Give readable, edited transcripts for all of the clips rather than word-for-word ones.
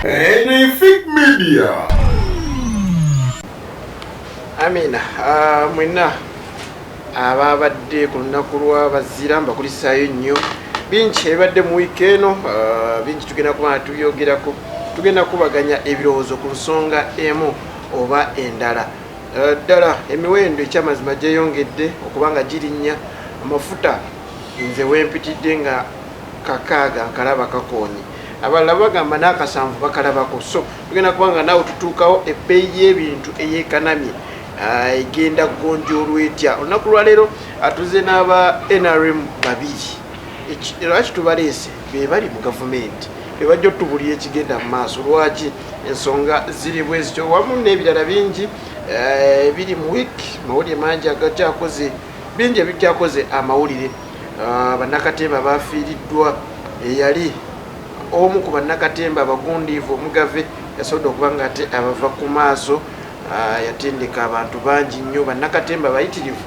Fake media. Amina, mwina ababadde ku lunaku lw'abazira mbakulisaayo nnyo bingi ebadde mu wiiki eno, bingi tugenda kuba tuyogerako, tugenda kubaganya ebirowoozo ku nsonga emu oba endala. Ddala emiwendo ekyamazima gyeyongedde okuba nga girinnya, amafuta nze wempitidde nga kakaaga nkalaba kakoonye, abalala bagamba n'akasanvu bakalabako. So tugenda kuba nga naawe tutuukawo ebbeeyi y'ebintu eyeekanamye egenda kugonjoolwa etya. Olunaku lwaleero atuze n'aba NRM babiri. Lwaki tubaleese? Be bali mu gavumenti, be bajja otubulira ekigenda mu maaso. Lwaki? Ensonga ziri bwe zityo, wamu n'ebirala bingi biri mu wiiki. Mawulire mangi agakyakoze, bingi ebikyakoze amawulire. Bannakatemba bafiiriddwa. Eyali omu ku bannakatemba abagundiivu omugave yasobodde okuba nga ate abava ku maaso, yatendeka abantu bangi nnyo, bannakatemba bayitirivu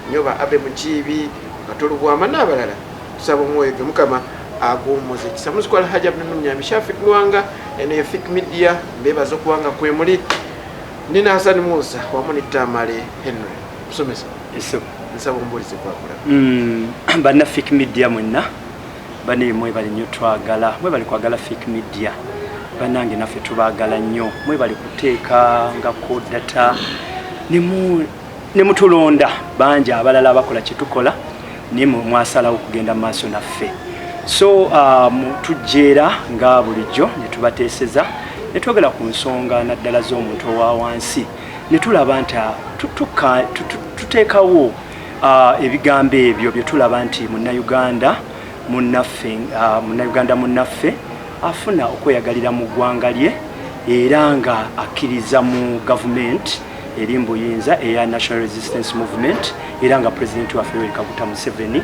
nnyo, ba Abe Mukiibi, Katolo Bwama n'abalala. Tusaba omwoyo gwe Mukama ag'omuze ekisa. Muzikola Hajja Abdulmunyami Shafik Luwanga, eno ye Fake Media, mbeebaza okubanga kwe muli. Nina Hassan Musa wamu ne Tamale Henry. Musomesa nsaba ombulize kwakula. Banna Fake Media mwenna bane mwe bali nnyo twagala, mwe bali kwagala Fake Media, bannange naffe tubaagala nnyo, mwe bali kuteeka ngako data ne mutulonda bangi abalala abakola kye tukola, naye mwasalawo kugenda maaso naffe. So tujjeera nga bulijjo ne tubateeseza, ne twogera ku nsonga naddala z'omuntu owa wansi, ne tulaba nti tuteekawo ebigambo ebyo bye tulaba nti Munnayuganda munnaffe afuna okweyagalira mu ggwanga lye, era nga akkiriza mu gavumenti eri mbuyinza eya National Resistance Movement, era nga President waffe Yoweri Kaguta Museveni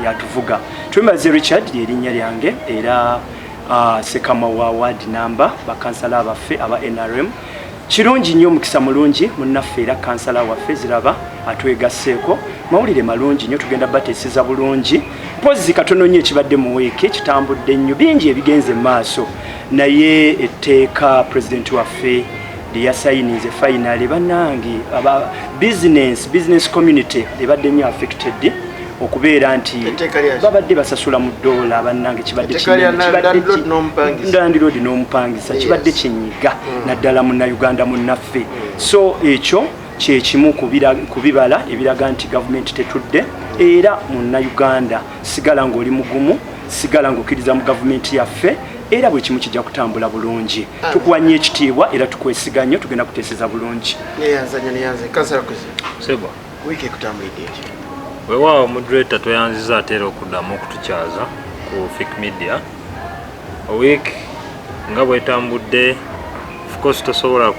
yatuvuga. Twembaze Richard lyerinnya lyange, era sekama wa ward number bakansala abaffe aba NRM. Kirungi nnyo, mukisa mulungi munnaffe era kansala waffe ziraba atwegasseeko, mawulire malungi nnyo, tugenda bateeseza bulungi. Mpozi katono nnyo ekibadde mu wiiki, kitambudde nnyo, bingi ebigenze maaso, naye etteeka President waffe lyeyasayinize finally, bannange aba business community ebadde nnyo affected okubeera nti babadde basasula mu ddoola. Bannange kibadde landlord n'omupangisa kibadde kinyiga naddala Munnayuganda munnaffe. So ekyo kyekimu ku bibala ebiraga nti gavumenti tetudde, era Munnayuganda sigala ng'oli mugumu, sigala ng'okkiriza mu gavumenti yaffe, era bwe kimu kijja kutambula bulungi. Tukuwa nnyo ekitiibwa era tukwesiga nnyo, tugenda kuteeseza bulungi. Neyanze kansala kuzi Sebo wiiki ekutambulidde ekyo. Weewaawo moderator tweyanziza atera okuddamu okutukyaza ku Fake Media. Week nga bwetambudde, of course tosobola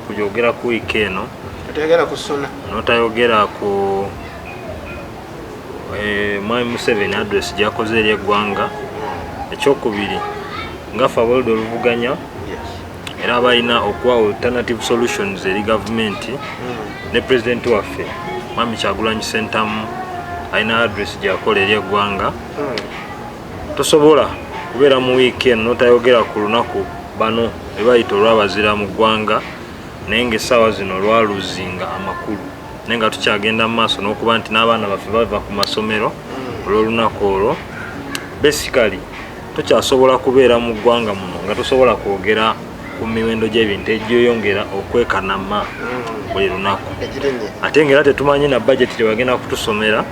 kuyogera ku week eno, totayogera ku sona, notayogera ku Mwami Museveni address gyakoze eri eggwanga. Ekyokubiri nga ffe abaludde oluvuganya era balina okuwa alternative solutions eri gavumenti, ne President waffe Mwami Kyagulanyi Ssentamu alina address gyakola eri eggwanga. Tosobola kubeera mu wiiki eno notayogera ku lunaku bano be bayita olw'abazira mu ggwanga, naye ng'essaawa zino lwaluzinga amakulu, naye nga tukyagenda mu maaso n'okuba nti n'abaana baffe bava ku masomero olw'olunaku olwo. Basically tukyasobola kubeera mu ggwanga muno nga tosobola kwogera ku miwendo gy'ebintu egyeyongera okwekanama buli lunaku, ate ng'era tetumanyi na budget gye bagenda kutusomera,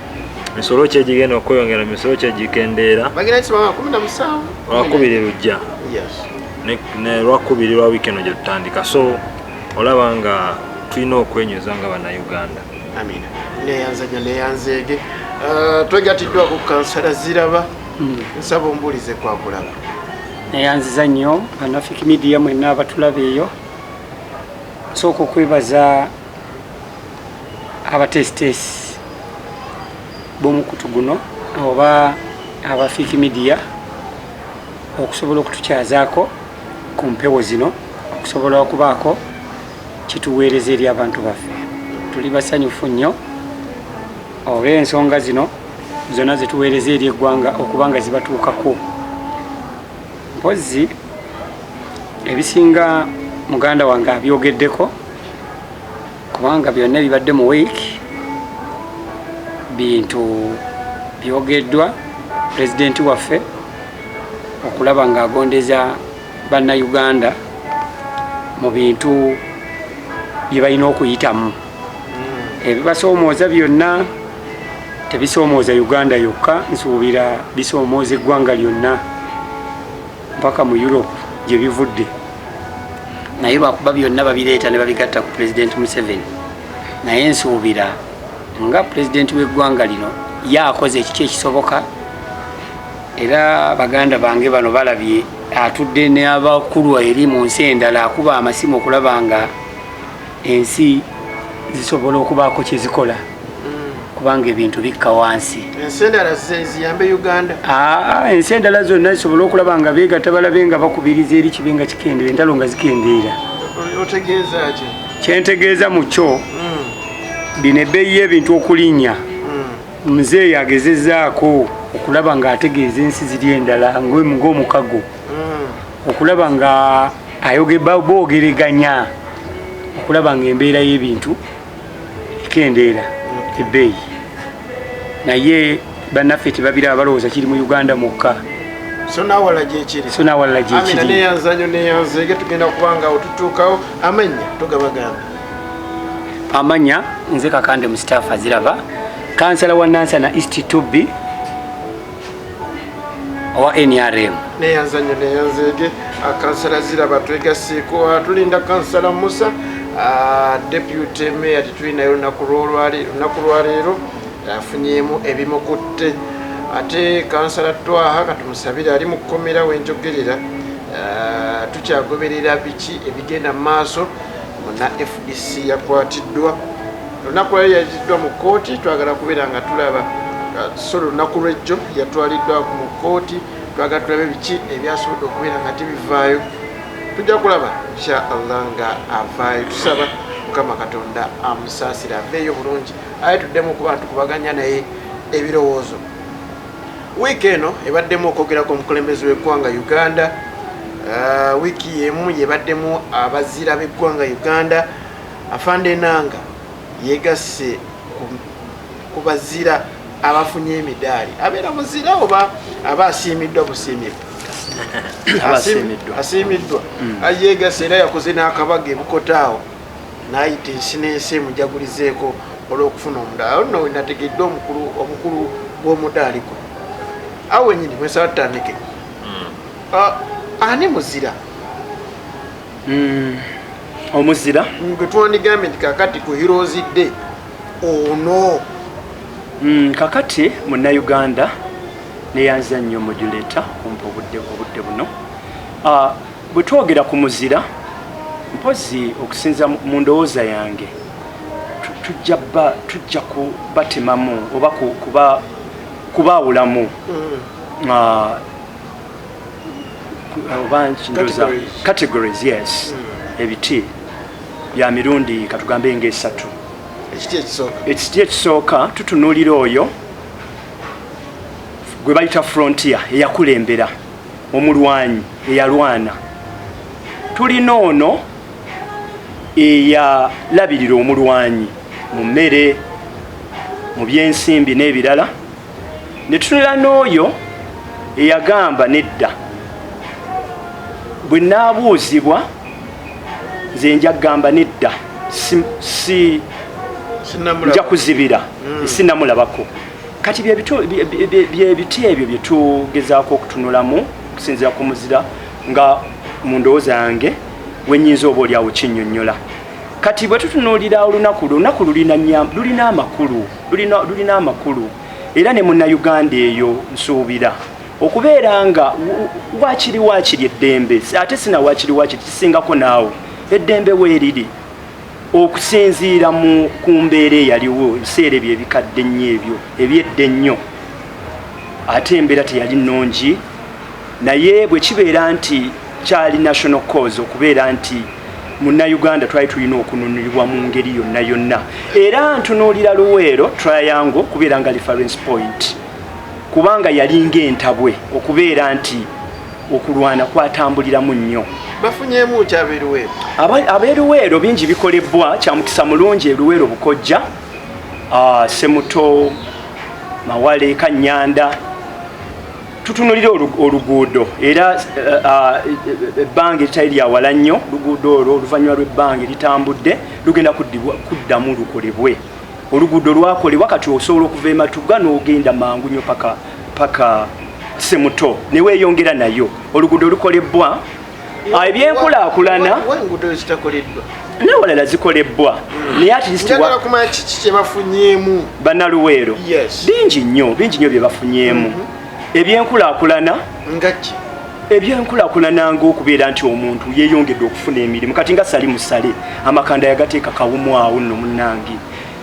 misolo ki egigenda okweyongera, misolo ki egikendeera. Olwakubiri lujja ne lwakubiri lwa wiiki eno gye tutandika. So olaba nga tulina okwenyuza nga Bannayuganda. Amina. Neyanzeege twegatiddwa ku kansala ziraba. Nsaba ombulize kwakulaba. Neyanziza nnyo banna Fake Media mwenna abatulaba eyo. Sooka okwebaza abateesiteesi b'omukutu guno oba aba Fake Media okusobola okutukyazaako ku mpewo zino, okusobola okubaako kituweereza eri abantu baffe. Tuli basanyufu nnyo olw'ensonga zino zonna zetuweereza eri eggwanga okuba nga zibatuukako. mpozi ebisinga muganda wange abyogeddeko kubanga byonna bibadde mu week bintu byogeddwa pulezidenti waffe okulaba ng'agondeza bannayuganda mu bintu bye balina okuyitamu ebibasoomooza byonna tebisoomooza Uganda yokka, nsuubira bisoomooza eggwanga lyonna mpaka mu Europe gye bivudde, naye lwakuba byonna babireeta ne babigatta ku pulezidenti Museveni. Naye nsuubira nga pulezidenti w'eggwanga lino yaakoze ekiki ekisoboka, era baganda bange bano balabye atudde n'abakulu eri mu nsi endala akuba amasimu okulaba nga ensi zisobola okubaako kye zikola kubanga ebintu bikka wansi. Ensi endala ziyambe Uganda? Ensi endala zonna zisobola okulaba nga beegatta balabe nga bakubiriza eri kibe nga kikendeera, entalo nga zikendeera. Otegeeza ki? Kyentegeeza mu kyo bino ebbeeyi y'ebintu okulinnya muzeeyi agezezzaako okulaba ng'ategeeza ensi ziri endala ng'omukago, okulaba nga boogeraganya okulaba ng'embeera y'ebintu ekendeera ebbeeyi. Naye bannaffe tebabiraba, balowooza kiri mu Uganda mwokka. So nawala gyekiri. Amina neyanzanyo neyanzege tugenda kubanga otutuukawo amanya tugabagamba. Amanya nze Kakande Mustafa Ziraba, kansala wa Nansana East 2B owa NRM. Neyanzanyo neyanzege kansala Ziraba twegaseeko tulinda kansala Musa deputy mayor tetulinayo lunaku lwaleero afunyemu ebimukutte ate kansala Twaha katumusabire ali mu kkomera wenjogerera tukyagoberera biki ebigenda mu maaso muna FDC yakwatiddwa lunaku lwali yatiddwa mu kooti twagala kubeera nga tulaba so lunaku lwejjo yatwaliddwa mu kooti twagala tulabe biki ebyasobodde okubeera nga tibivaayo tujja kulaba inshallah nga avaayo tusaba Mukama Katonda amusaasira aveeyo bulungi aye tuddemu kuba tukubaganya naye ebirowoozo. Wiiki eno ebaddemu okwogerako omukulembeze w'eggwanga Uganda, wiiki yemu yebaddemu abazira b'eggwanga Uganda. Afande Enanga yegasse ku bazira abafunye emidaali, abeera muzira oba aba asiimiddwa busiimibwa? Asiimiddwa. Yeegasse era yakoze n'akabaga ebukotaawo n'ayita ensi n'ensi emujagulizeeko olw'okufuna omudaali. Nno we nategedde obukulu bw'omudaali gwe awo wenyini mwesaba tutandike. Ani muzira? Omuzira gwe twandigambye nti kakati ku Heroes Day ono kakati munnayuganda neyanza nnyo modulator kumpa obudde buno. Bwe twogera ku muzira mpozi okusinza mu ndowooza yange tujja kubatemamu oba kubaawulamu categories. Yes, ebiti bya mirundi katugambe ng'esatu. Ekiti ekisooka tutunuulira oyo gwe bayita frontier eyakulembera omulwanyi eyalwana. Tulina ono eyalabirira omulwanyi mu mmere mu byensimbi n'ebirala, ne tunula n'oyo eyagamba nedda bwe naabuuzibwa nze nja kugamba nedda nja kuzibira sinnamulabako. Kati byebiti ebyo bye tugezaako okutunulamu okusinzira ku muzira nga mu ndowooza yange wenyinza oba oliawo kinnyonnyola. Kati bwe tutunuulira olunaku lulina amakulu era ne munnayuganda eyo nsuubira okubeera nga waakiri eddembe, ate sina waakiri kisingako naawe eddembe weeriri okusinziira ku mbeera eyaliwo ebiseera ebyo ebikadde nnyo ebyo ebyedde ennyo, ate embeera teyali nnungi. Naye bwe kibeera nti kyali national cause okubeera nti munnayuganda twali tulina okununulibwa mu ngeri yonna yonna, era ntunuulira Luweero triangle kubeera nga reference point kubanga yali ng'entabwe okubeera nti okulwana kwatambuliramu nnyo. Bafunyeemu ki abeeruweero? Abeeruweero bingi bikolebwa, kya mukisa mulungi eruweero Bukojja, Semuto, Mawale, Kanyanda. Tutunulira oluguudo era ebbanga eritali lyawala nnyo, oluguudo olwo oluvannyuma lw'ebbanga eritambudde lugenda kuddamu lukolebwe. Oluguudo lwakolebwa kati osobola okuva Matuga n'ogenda mangu nnyo paka Semuto ne weeyongera nayo. Oluguudo lukolebwa. Ebyenkulaakulana enguudo zitakoleddwa n'ewalala zikolebbwa naye ati njagala kumanya kiki kye bafunyeemu bannaluweero. Bingi nnyo bye bafunyeemu. Ebyenkulaakulana ngaki? Ebyenkulaakulana ng'okubeera nti omuntu yeeyongedde okufuna emirimu. Kati nga sali musale amakanda yagateeka kawumu awo nno munnange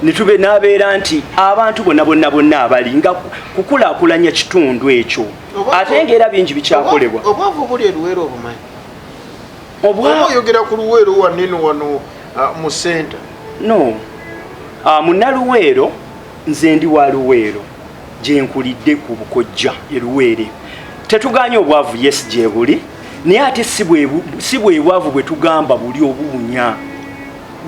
nitube n'abeera nti abantu bonna abali nga kukulaakulanya kitundu ekyo ate ng'era bingi bikyakolebwa. Obwavu buli eruweero obumanyi? Oba oyogera ku luweero wanneno wano mu senta? No, munnaluweero nze ndi wa luweero gye nkulidde ku Bukojja eruweere. Tetuganye obwavu yes gye buli naye ate si bwe bwavu bwe tugamba buli obuwunya.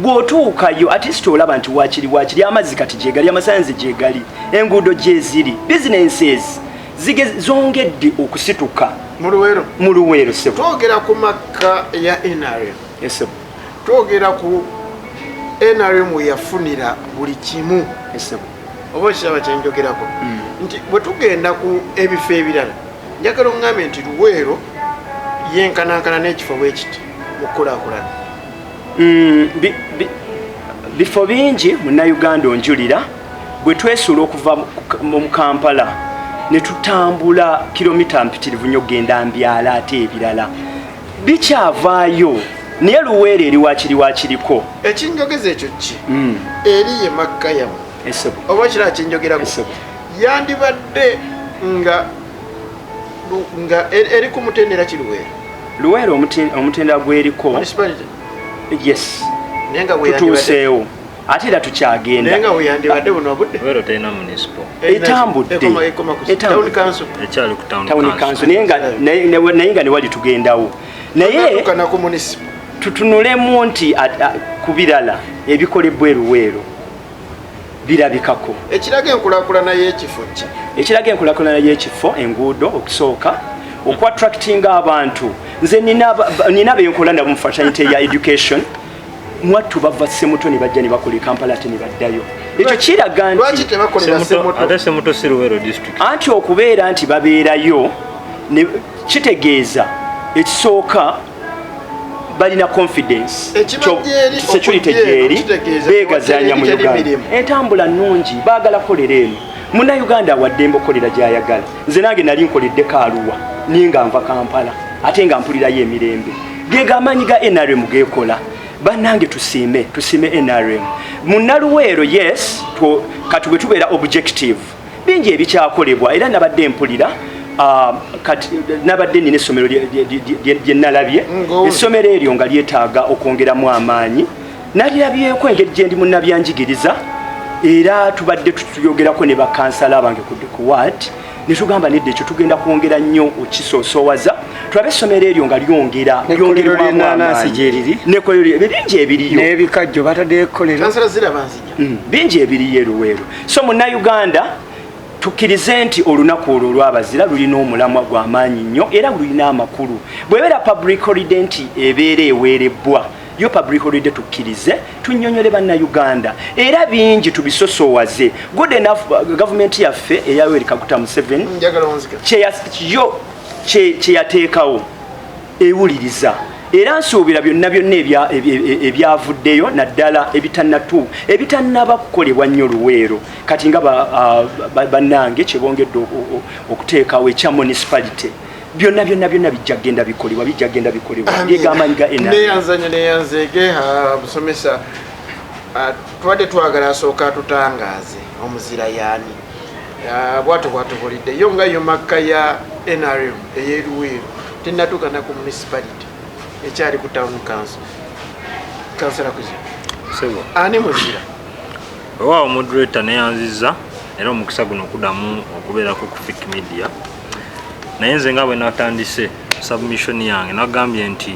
Bw'otuukayo ate sitolaba nti waakiri amazzi kati gyegali, amasanzi gyegali, enguudo gyeziri, businesses zongedde okusituka mu luweero. Sebo twogera ku maka ya NRM. Sebo twogera ku NRM yafunira buli kimu. Sebo oba kiraba kyenjogerako nti bwe tugenda ku ebifo ebirala njagala oŋŋambe nti luweero yenkanankana n'ekifo bwe kiti mu kulaakulana. Bifo bingi munnayuganda onjulira bwe twesuula okuva mu Kampala ne tutambula kilomita mpitirivu nnyo genda Mbyala ate ebirala bikyavaayo naye luweero eri waakiriko. Ekinjogeza ekyo ki? Eri ye makka yamu oba kirala kinjogerako yandibadde nga eri ku mutendera ki luweero omutendera gweriko. Yes, tutuuseewo ate era tukyagenda. Naye nga weyandibadde buno obudde Luweero terina municipal etambudde ekyali ku town council naye nga ne wali tugendawo naye tutunulemu nti ku birala ebikolebwa eruweero birabikako. Ekiraga enkulaakulana y'ekifo ki? Ekiraga enkulaakulana y'ekifo enguudo okusooka okwatractinga abantu. Nze nina benkola nabo mu fraternity ya education mwattu bava Semuto ne bajja ne bakola Kampala ate ne baddayo. Ekyo kiraga nti lwaki tebakolera Semuto? Ate Semuto si Luweero district. Anti okubeera nti babeerayo kitegeeza ekisooka balina confidence security gyeri beegazanya mu Uganda. Entambula nnungi baagala kolera eno. Munnayuganda awaddembe okolera gy'ayagala. Nze nange nali nkoledde Kaaluwa ninga nva Kampala ate nga mpulirayo emirembe. Gega amaanyi ga NRM geekola. Bannange tusiime NRM. Munnaluweero yes kati bwe tubeera objective bingi ebikyakolebwa era nabadde mpulira kati nabadde nina essomero lye nalabye. Essomero eryo nga lyetaaga okwongeramu amaanyi nalirabyeko engeri gye ndi munnabyanjigiriza era tubadde tuyogerako ne bakansala abange ku ward ne tugamba nedde ekyo tugenda kwongera nnyo okisoosowaza tulabe essomero eryo nga lyongerwamu amaanyi nekolero bingi ebiriyo n'ebikajjo batadde kolero kansala ziraba nzija bingi ebiriyo eruweero. So munnayuganda tukkirize nti olunaku olwo olw'abazira lulina omulamwa gw'amaanyi nnyo era lulina amakulu. Bw'ebeera public holiday nti ebeera eweerebbwa yo public holiday tukkirize tunnyonnyole bannayuganda era bingi tubisosoowaze. Good enough government yaffe eya Yoweri Kaguta Museveni kyeyateekawo ewuliriza era nsuubira byonna ebyavuddeyo naddala ebitannaba kukolebwa nnyo luweero kati nga bannange kyebongedde okuteekawo ekya municipality byonna bijja genda bikolebwa byegamaanyi ga neyanzege busomesa twadde twagala asooka atutangaaze omuzira yaani bwatobulidde yo nga yo makka ya NRM eyeruweero tenatuukana ku municipality ekyali ku town council. Kansala kuzi ani muzira owaawo moderator neyanziza era omukisa guno okuddamu okubeerako ku Fik Media naye nze nga bwe natandise submission yange nagambye nti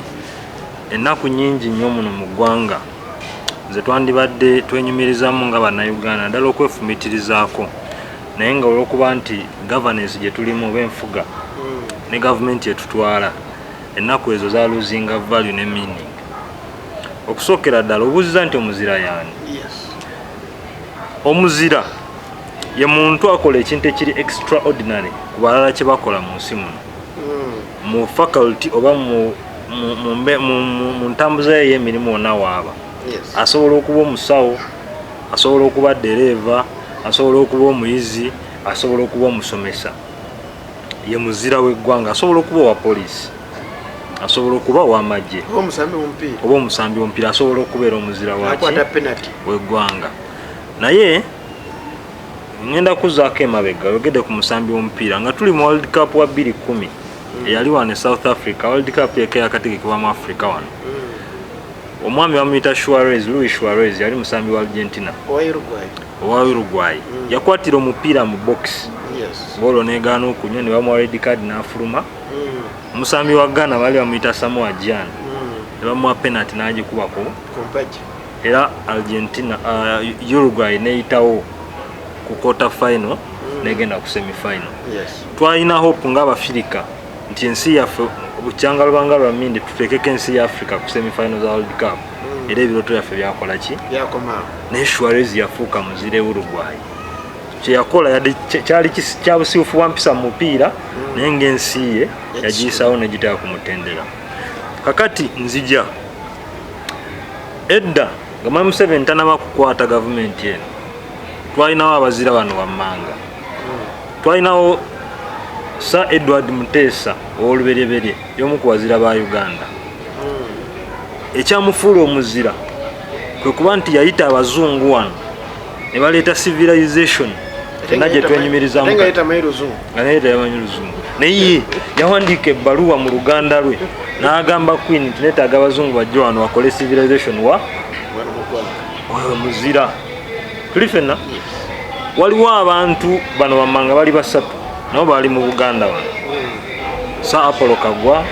ennaku nnyingi nnyo muno mu ggwanga ze twandibadde twenyumirizamu nga bannayuganda ddala okwefumitirizaako naye nga olw'okuba nti governance gye tulimu oba enfuga ne gavumenti etutwala ennaku ezo za losing value ne meaning. Okusookera ddala obuuziza nti omuzira yaani? Omuzira ye muntu akola ekintu ekiri extraordinary ku balala kye bakola mu nsi muno mu faculty oba mu ntambuza ye y'emirimu wonna waaba. Asobola okuba omusawo, asobola okuba dereeva, asobola okuba omuyizi, asobola okuba omusomesa. Ye muzira w'eggwanga. Asobola okuba owa poliisi, asobola okuba ow'amagye oba omusambi w'omupiira, asobola okubeera omuzira w'eggwanga. Naye ngenda kuzaako emabega yogedde ku musambi w'omupiira nga tuli mu World Cup wa 2010 eyali wano e South Africa. World Cup yeka yakategekebwa mu Africa wano. Omwami bamuyita Louis Suarez yali musambi wa Argentina owa Uruguay. Yakwatira omupiira mu box bolo negaana okunywa ne bamuwa red card n'afuluma. Omusambi wa Ghana bali bamuyita Samoa Gyan ne bamuwa penalty n'agikubako era Argentina Uruguay neyitawo ku quarter final negenda ku semi final. Twalina hope ng'Abafirika nti ensi yaffe bukyanga lubanga lwa mindi tuteekeko ensi ya Africa ku semi final za World Cup era ebiroto yaffe byakola ki naye Suarez yafuuka muzire Uruguay. Kyeyakola yadde kyali kyabusiifu wampisa mu mupiira naye ng'ensi ye yagiyisawo negitera kumutendera. Kakati nzija edda nga Mwami Museveni tanaba kukwata gavumenti eno twalinawo abazira bano wammanga. Twalinawo Sir Edward Muteesa ow'olubereberye y'omu ku bazira ba Uganda. Ekyamufuula omuzira kwe kuba nti yayita abazungu wano ne baleeta civilization fenna gye twenyumirizamu nga naye tayamanyi luzungu. Naye yawandiika ebbaluwa mu Luganda lwe n'agamba Queen nti neetaaga abazungu bajje wano bakole civilization wa muzira. Tuli fenna waliwo abantu bano wammanga bali basatu nabo bali mu Buganda wano. Sir Apollo Kagwa,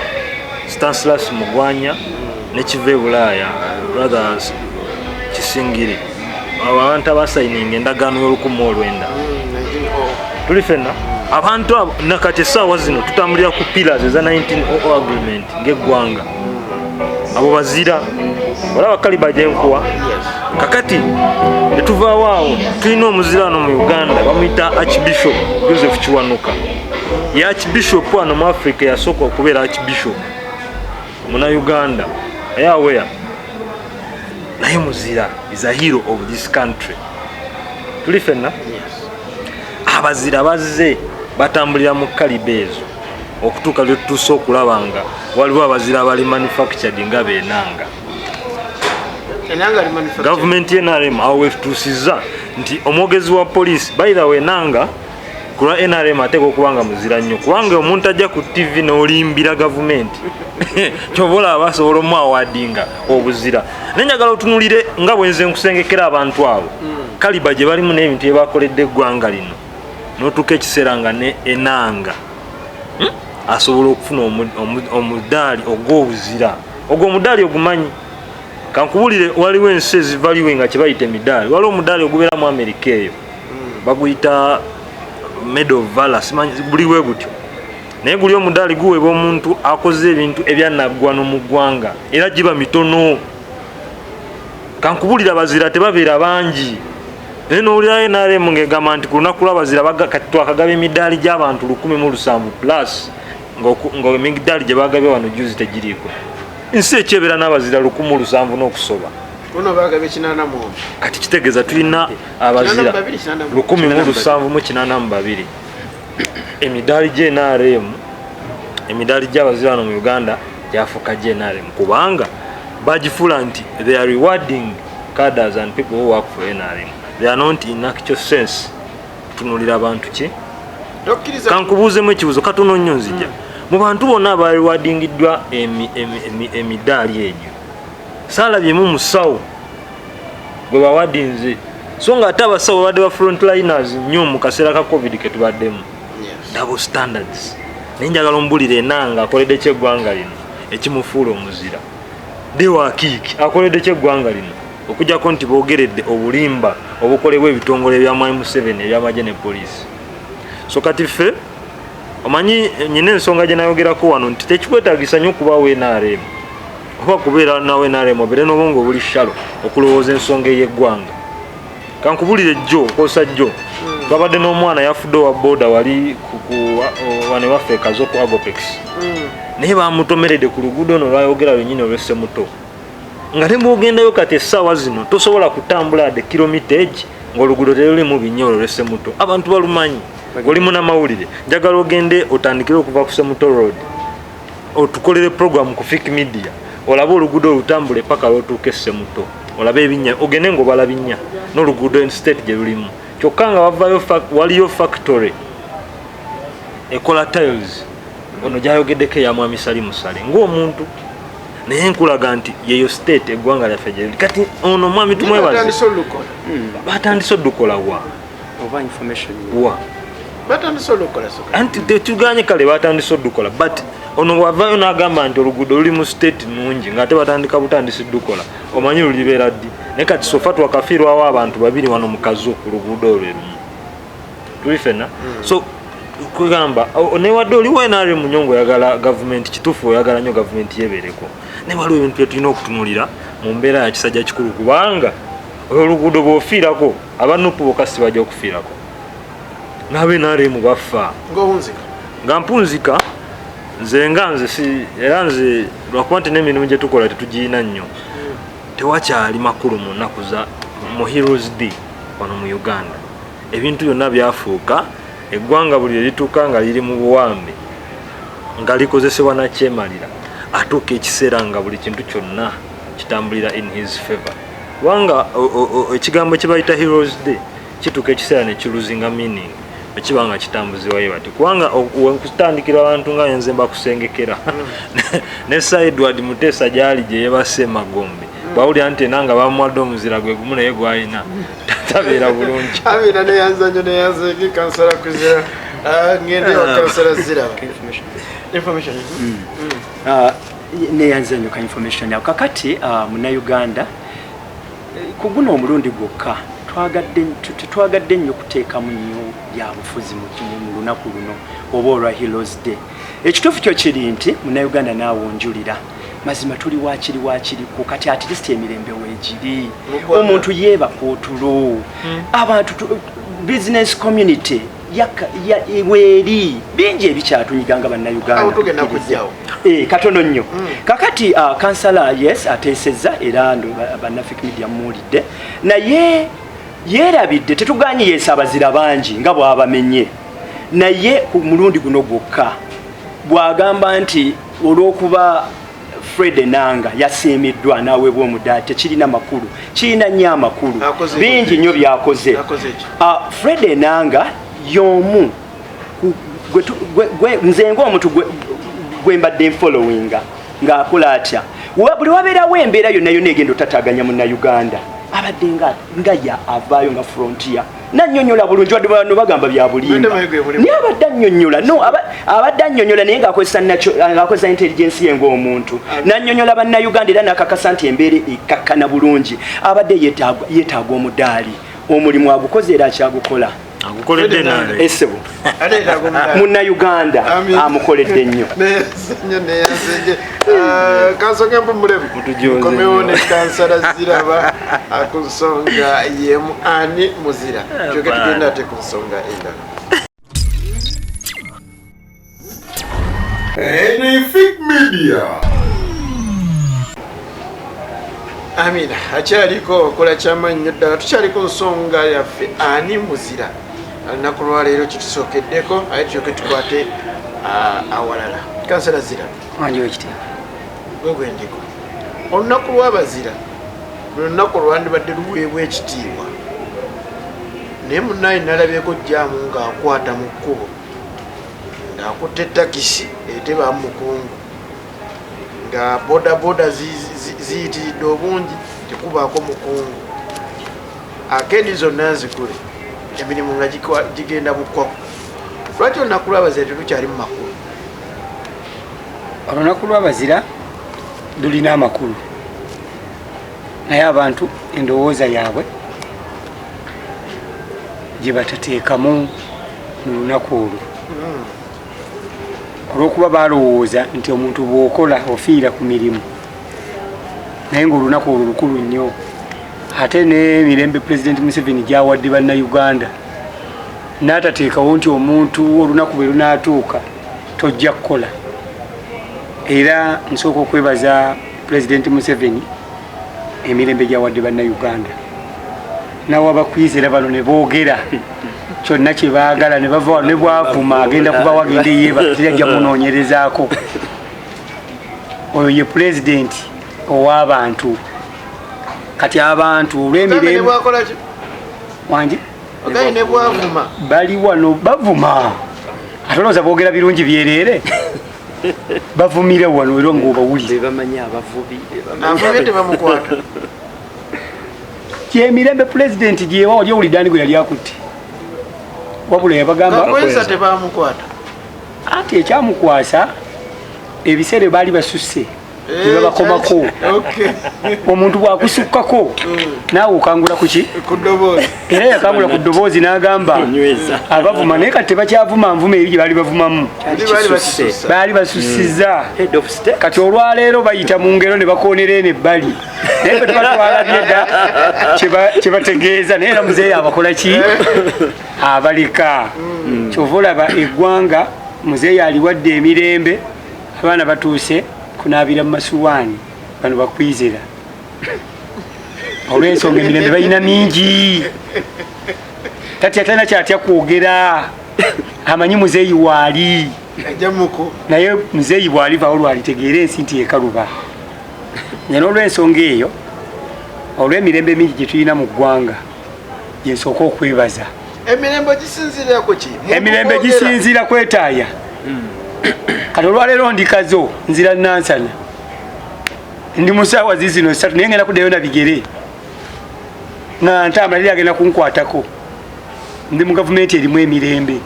Stanislas Mugwanya ne Kive Bulaaya brothers Kisingiri. Abo abantu abasayininga endagaano y'Olukumi tuli fenna abantu abo nakati essaawa zino tutambulira ku pillars eza 1900 agreement ng'eggwanga. Abo bazira olaba kaliba gyenkuwa. Kakati netuvaawo awo tulina omuzira wano mu Uganda bamuyita Archbishop Joseph Kiwanuka. Ye Archbishop wano mu Africa yasooka okubeera Archbishop muna Uganda ayawea. Naye muzira is a hero of this country. Tuli fenna abazira bazze batambulira mu kaliba ezo okutuuka lwe tutuuse okulaba nga waliwo abazira bali manufactured nga b'Enanga. Gavumenti y'NRM awo wetutuusiza nti omwogezi wa poliisi by the way Enanga ku lwa NRM ateeka okuba nga muzira nnyo kubanga omuntu ajja ku TV n'olimbira gavumenti ky'oba olaba basobola omuawadinga obuzira. Naye njagala otunulire nga bwe nze nkusengekera abantu abo kaliba gye balimu n'ebintu bye bakoledde eggwanga lino n'otuuka ekiseera nga ne Enanga asobola okufuna omudaali ogw'obuzira. Ogwo omudaali ogumanyi kankubulire waliwo ensi ezivaliwe nga kyebayita emidaali. Waliwo omudaali ogubeera mu Amerika eyo baguyita Medal of Valor simanyi buliwe gutyo naye guli omudaali guweebwa omuntu akoze ebintu ebyanaggwano mu ggwanga era giba mitono. Kankubulira abazira tebabeera bangi naye n'owulira NRM ng'egamba nti ku lunaku lw'abazira kati twakagaba emidaali gy'abantu 107 plus ng'emidaali gye bagabye wano juzi tegiriiko. Ensi ekyebeera n'abazira 107 n'okusoba kati kitegeeza tulina abazira 1,782. Emidaali gy'NRM emidaali gy'abazira wano mu Uganda gyafuuka gy'NRM kubanga bagifuula nti they are rewarding cadres and people who work for NRM. They are not in actual sense. Tunulira abantu ki kankubuuzemu ekibuuzo katono nnyo nzija mu bantu bonna abarewardingiddwa emidaali egyo saalabyemu musawo gwe bawadinze so nga ate abasawo babadde ba frontliners nnyo mu kaseera ka COVID ke tubaddemu. Double standards. nenjagala ombulire Enanga akoledde kyeggwanga lino ekimufuula omuzira de wakiiki akoledde kyeggwanga lino okujjako nti boogeredde obulimba obukolebwa ebitongole bya M7 ebyamagye ne poliisi. So kati ffe omanyi nyina ensonga gye nayogerako wano nti tekikwetaagisa nnyo okubaawo NRM oba kubeera nawe NRM obeere n'obwongo obuli shalo okulowooza ensonga ey'eggwanga. Kankubulire jjo okosa jjo twabadde n'omwana yafudde owa booda wali wane waffe ekazo ku Agopex naye bamutomeredde ku luguudo ono lwayogera lwennyini olwesse muto nga ne bw'ogendayo kati essaawa zino tosobola kutambula de kilomitage ng'oluguudo terulimu binyolo olwesse muto. Abantu balumanyi oli munnamawulire njagala ogende otandikire okuva ku Semuto Road otukolere program ku Fik Media olabe oluguudo olutambule paka lw'otuuka Semuto olabe ebinnya ogende ng'obala binnya n'oluguudo state gye lulimu kyokka nga waliyo factory ekola tiles ono gyayogeddeko eya mwami Salimu Sale ng'omuntu naye nkulaga nti yeyo state eggwanga lyaffe gye liri kati ono mwami tumwebaze batandise olukola wa anti tetuganye kale batandise olukola but ono wavayo n'agamba nti oluguudo luli mu state nungi ng'ate batandika butandisi dukola omanyi lulibeera ddi naye kati sofa twakafiirwawo abantu babiri wano mu kazo ku luguudo olwo erumu tuli ffenna so kugamba newadde oliwo NRM munyongo oyagala gavumenti kituufu oyagala nnyo gavumenti yebeereko naye waliwo ebintu bye tulina okutunuulira mu mbeera ya kisajja kikulu kubanga oluguudo bw'ofiirako abanupu bokka si bajja okufiirako n'abe NRM bafa nga mpunzika era nze lwakuba nti n'emirimu gye tukola tetugirina nnyo tewakyali makulu mu nnaku za mu Heroes Day wano mu Uganda ebintu byonna byafuuka eggwanga buli erituuka nga liri mu buwambe nga likozesebwa nakyemalira atuuka ekiseera nga buli kintu kyonna kitambulira in his favor kubanga ekigambo kye bayita Heroes Day kituuka ekiseera ne kiluzinga meaning ekiba nga kitambuzibwayo bati kubanga okutandikira abantu nga nze mbakusengekera ne Sir Edward Mutesa gyali gye yebase Magombe bawulira nti Enanga bamuwadde omuzira gwe gumu naye gwalina tabeera bulungi abira neyanzanyo neyanzeki kansala kuzira ngende wa kansala zira information neyanzanyo ka information yako kakati Munnayuganda kuguno omulundi gwokka twagadde nnyo kuteekamu nnyo byabufuzi mu lunaku luno oba olwa Heroes Day. Ekituufu kyo kiri nti Munnayuganda naawonjulira mazima tuli waakiri ku kati at least emirembe weegiri omuntu yeebaka otulo abantu business community weeri bingi ebikyatunyiganga Bannayuganda katono nnyo kakati kansala yes ateesezza era bannafik media muwulidde naye yeerabidde tetuganye yeesa abazira bangi nga bw'abamenye naye ku mulundi guno gwokka bw'agamba nti olw'okuba Fred Enanga yasiimiddwa n'aweebwa omudaali tekirina makulu kirina nnyo amakulu bingi nnyo byakoze Fred Enanga y'omu nze ng'omuntu gwe mbadde followinga ng'akola atya buli wabeerawo embeera yonna yonna egenda otataganya Munnayuganda abadde nga ya avaayo nga frontier nannyonnyola bulungi wadde bano bagamba bya bulimba naye abadde annyonnyola abadde annyonnyola naye ng'akozesa intelligence ye ng'omuntu nannyonnyola Bannayuganda era n'akakasa nti embeera ekkakkana bulungi abadde yeetaaga omudaali omulimu agukoze era akyagukola esebo Munnayuganda amukoledde nnyo kansonga mpumulemu komewo ne kansala ziraba ku nsonga yemu ani muzira kyoke tugenda ate ku nsonga endala Fik Media Amina akyaliko okola kyamannyo ddala tukyali ku nsonga yaffe ani muzira olunaku lwaleero kitusookeddeko aye tulyoke tukwate awalala kansala zira gwegwendiko olunaku lw'abazira lunaku lwandibadde luweebwa ekitiibwa naye munnaye nalabyeko jjaamu ng'akwata mu kkubo ng'akutte takisi etebaamu mukungu nga bodaboda ziyitiridde obungi tekubaako mukungu akendi zonna nzikule emirimu nga gigenda bukwako lwaki olunaku lw'abazira terukyali mu makulu olunaku lw'abazira lulina amakulu naye abantu endowooza yaabwe gye batateekamu mu lunaku olwo olw'okuba balowooza nti omuntu bw'okola ofiira ku mirimu naye ng'olunaku olwo lukulu nnyo ate n'emirembe pulezidenti Museveni gyawadde bannayuganda n'atateekawo nti omuntu olunaku bwe lunaatuuka tojja kukola. Era nsooka okwebaza pulezidenti Museveni emirembe gyawadde bannayuganda nawe abakwizera bano ne boogera kyonna kye baagala ne bava wano ne bwavuma agenda kuba wagende yeeba terajja munoonyerezaako. Oyo ye pulezidenti ow'abantu. Kati abantu olw'emirembe wangi bali wano bavuma ate olowooza boogera birungi byereere bavumire wano era ng'obawulire kyemirembe pulezidenti gyewa oli owulidde ani gwe yali akutte wabula yabagamba ati ekyamukwasa ebiseera baali basusse nebabakomako omuntu bwakusukkako naawe okangula kuki era yakangula ku ddoboozi n'agamba abavuma naye kati tebakyavuma nvuma eri gye baali bavumamu baali basussizza kati olwaleero bayita mu ngero ne bakoonera eno ebbali naye fe tebatwalabye dda kye bategeeza naye era muzeeyi abakola ki abaleka kyova olaba eggwanga muzeeyi aliwadde emirembe abaana batuuse kunaabira mu masuwaani bano bakwizera olw'ensonga emirembe balina mingi tatya talina kyatya kwogera amanyi muzeeyi waali naye muzeeyi bw'alivaawo lwalitegeera ensi nti ekaluba naye n'olw'ensonga eyo olw'emirembe mingi gye tulina mu ggwanga gyensooka okwebaza. Emirembe gisinziira kwetaaya kati olwaleero ndikazo nzira nansana ndi mu ssaawa zizino 3 naye ngenda kuddayo na bigere nga ntamalira agenda kunkwatako ndi mu gavumenti erimu emirembe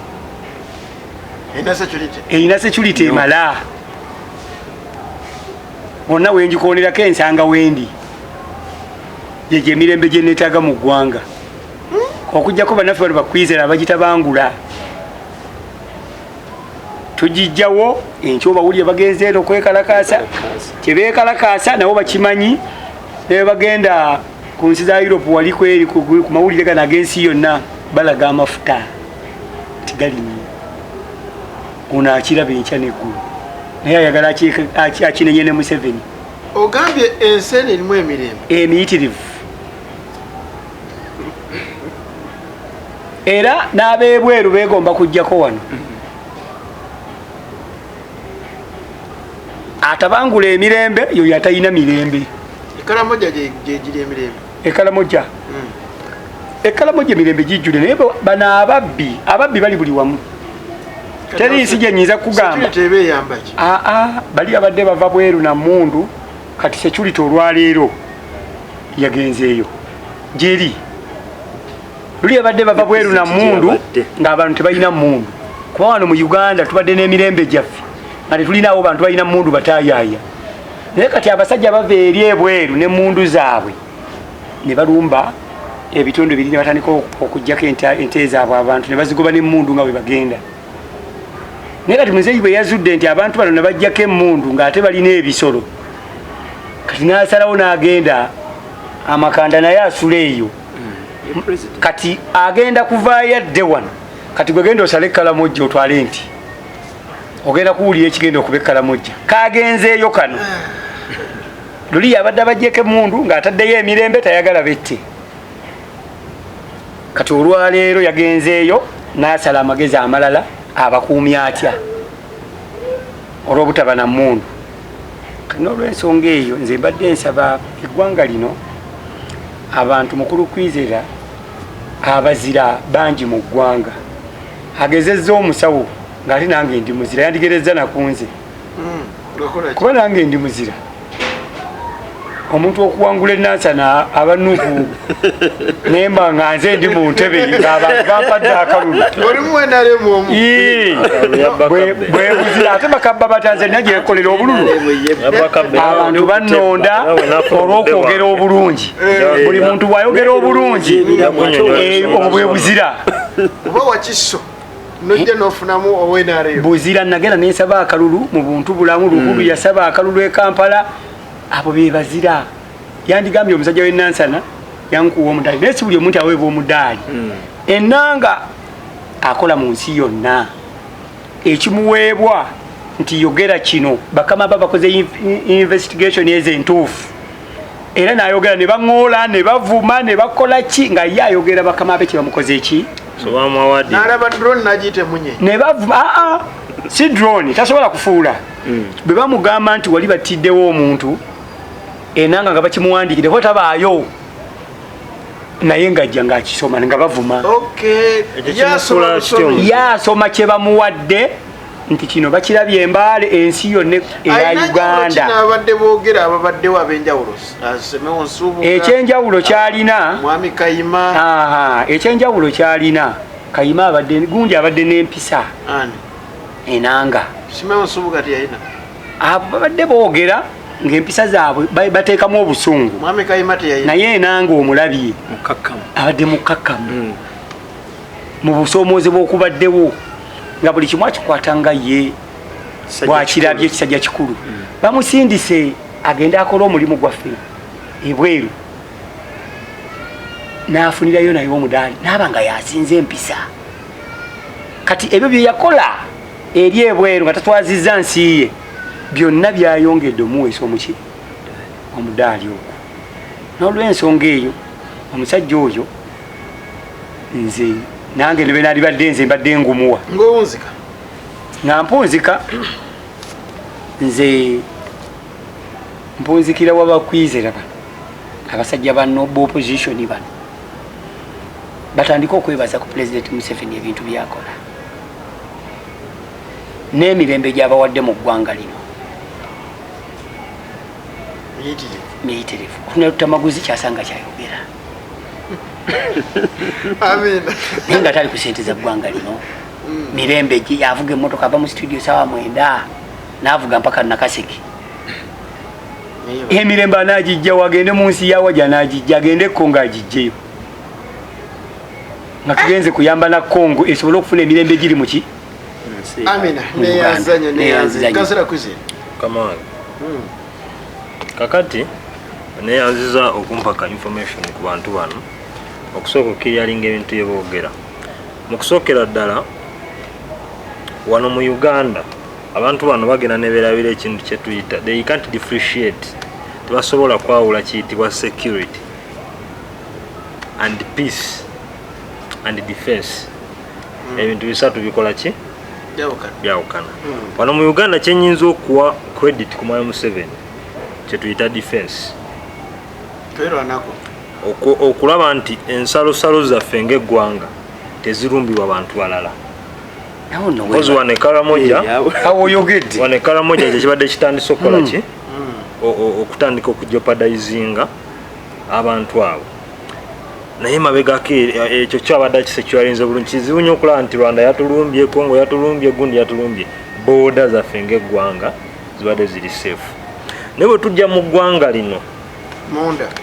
erina security emala bonna wenjikoonerako ensanga wendi gyegyo emirembe gye neetaaga mu ggwanga okujjako bannaffe bano bakwizera abagitabangula tugijjawo enkyo bawulire bagenze eno okwekalakaasa kyebeekalakaasa nabo bakimanyi naye bagenda ku nsi za Europe wali kweri ku mawulire gano ag'ensi yonna balaga amafuta nti galinye ono akiraba enkya neggulu naye ayagala akinenye ne Museveni. Ogambye ensi eno erimu emirembe emiyitirivu era n'abeebweru beegomba kujjako wano atabangula emirembe yoyo atalina mirembe. Ekalamoja gyegiri emirembe ekalamoja emirembe gijjule naye bano ababbi bali buli wamu teri nsi gyenyinza kugamba bali abadde bava bweru na mmundu kati security olwaleero yagenzeeyo gyeri luli abadde bava bweru na mmundu ng'abantu tebalina mmundu kuba wano mu Uganda tubadde n'emirembe gyaffe nga tetulinawo bantu balina mmundu bataayaaya naye kati abasajja bava eri ebweru n'emmundu zaabwe ne balumba ebitundu biri ne batandika okuggyako ente zaabwe abantu ne bazigoba n'emmundu nga bwe bagenda naye kati muzeeyi bwe yazudde nti abantu bano ne baggyako emmundu ng'ate balina ebisolo kati n'asalawo n'agenda amakanda naye asula eyo kati agenda kuvaayo adde wano kati gwe genda osale ekkalamojja otwale nti ogenda kuwulira ekigenda okuba ekkalamojja kagenzeeyo kano luli yabadde abaggyeko emmundu ng'ataddeyo emirembe tayagala bette kati olwaleero yagenzeeyo n'asala amagezi amalala abakuumi atya olw'obutaba na mmundu. Kati n'olw'ensonga eyo nze mbadde nsaba eggwanga lino abantu mukulu kwizera abazira bangi mu ggwanga agezezza omusawo ng'ate nange ndi muzira yandigerezza nakunze kuba nange ndi muzira omuntu okuwangula enansana abanuku nemba nga nze ndi mu ntebe ng'abantu bampadde akalulu bwe buzira ate bakabba batanzania gyekolera obululu abantu bannonda olw'okwogera obulungi buli muntu bw'ayogera obulungi obwo bwe buzira oba wakiso nojja n'ofunamu owenaareyo buzira nagenda nensaba akalulu mu buntu bulamu lukulu yasaba akalulu e Kampala abo be bazira yandigambye omusajja w'enansana yankuwa omudaali naye si buli omuntu aweebwa omudaali Enanga akola mu nsi yonna ekimuweebwa nti yogera kino bakama ba bakoze investigation ezentuufu era n'ayogera ne baŋŋoola ne bavuma ne bakola ki nga ye ayogera bakama be kye bamukoze eki n'alaba drone n'agiyite munye ne bavuma si drone tasobola kufuula bwe bamugamba nti wali batiddewo omuntu Enanga nga bakimuwandiikire ko tabaayo naye ng'ajja ng'akisoma nga bavuma yasoma kye bamuwadde nti kino bakirabye embaale ensi yonna eya Uganda abadde boogera ababaddewo ab'enjawulo asemewo nsuubuga ekyenjawulo kyalina mwami Kayima ekyenjawulo kyalina Kayima abadde gundi abadde n'empisa Enanga simewo nsuubuga tiyalina abadde boogera ng'empisa zaabwe bateekamu obusungu mwami Kayima tiyalina naye Enanga omulabye abadde mukakkamu mu busoomozi bw'okubaddewo nga buli kimu akikwata nga ye bwakirabye ekisajja kikulu bamusindise agende akola omulimu gwaffe ebweru n'afunirayo naye omudaali n'aba nga yasinze empisa kati ebyo bye yakola eri ebweru nga tatwazizza nsi ye byonna byayongedde omuweesa omuki omudaali ogwo n'olw'ensonga eyo omusajja oyo nze nange nebe nalibadde nze mbadde ngumuwa ng'owunzika nga mpunzika nze mpunzikira wabakwizera bano abasajja ba noble opposition bano batandika okwebaza ku President Museveni ebintu byakola n'emirembe gy'abawadde mu ggwanga lino miyitirivu kunatutamaguzi kyasanga kyayogera naye nga tali ku sente za ggwanga lino mirembe gye yavuga emmotoka ava mu studio sawa 9 n'avuga mpaka Nakaseke emirembe anaagijja wagende mu nsi yawajja anaagijja agende Kongo agijjeyo nga tugenze kuyamba na Kongo esobole okufuna emirembe giri muki kakati neyanziza okumpaka information ku bantu bano okusooka okukiryalinga ebintu byeboogera mu kusookera ddala wano mu Uganda abantu bano bagenda nebeerabira ekintu kye tuyita they can't differentiate tebasobola kwawula kiyitibwa security and peace and defense ebintu bisatu bikola ki byawukana wano mu Uganda kyenyinza okuwa credit ku Mwami Museveni kye tuyita defense okulaba nti ensalosalo zaffe ng'eggwanga tezirumbibwa bantu balala ozi wane Karamoja kyekibadde kitandise okukola ki okutandika okujopadizinga abantu abo naye mabegako ekyo kyabadde kise kyalinze bulungi kizibu nnyo okulaba nti Rwanda yatulumbye Kongo yatulumbye gundi yatulumbye booda zaffe ng'eggwanga zibadde ziri safe naye bwe tujja mu ggwanga lino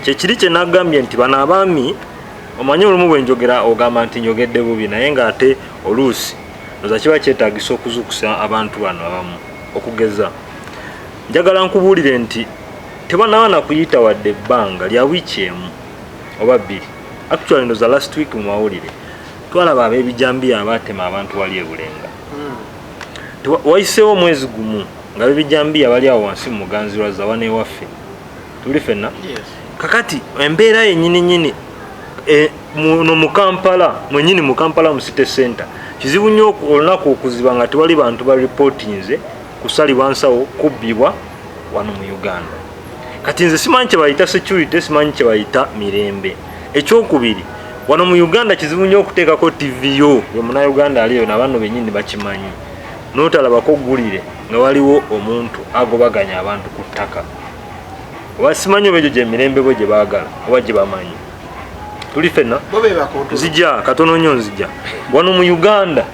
kyekiri kye nagambye nti bano abaami omanye olumu bwe njogera ogamba nti njogedde bubi naye ng'ate oluusi oza kiba kyetaagisa okuzukusa abantu bano abamu okugeza njagala nkubuulire nti tebanaba nakuyita wadde ebbanga lya wiiki emu oba bbiri actually ndoza last week mu mawulire twalaba ab'ebijambiya abaatema abantu wali e Bulenga wayiseewo omwezi gumu nga ab'ebijambiya bali awo wansi mu muganzirwaza wane waffe tuli fenna kakati embeera yennyini muno mu Kampala mwennyini mu Kampala mu city center kizibu nnyo olunaku okuziba nga tewali bantu ba reportinze kusalibwa nsawo kubbibwa wano mu Uganda kati nze simanyi kye bayita security simanyi kye bayita mirembe ekyokubiri wano mu Uganda kizibu nnyo okuteekako TV yo Uganda aliyo nabano bennyini bakimanyi n'otalabako ggulire nga waliwo omuntu agobaganya abantu ku ttaka wasimanyi obejo gye mirembe bwe gye baagala oba gye bamanyi tuli fenna nzija katono nnyo nzija wano mu Uganda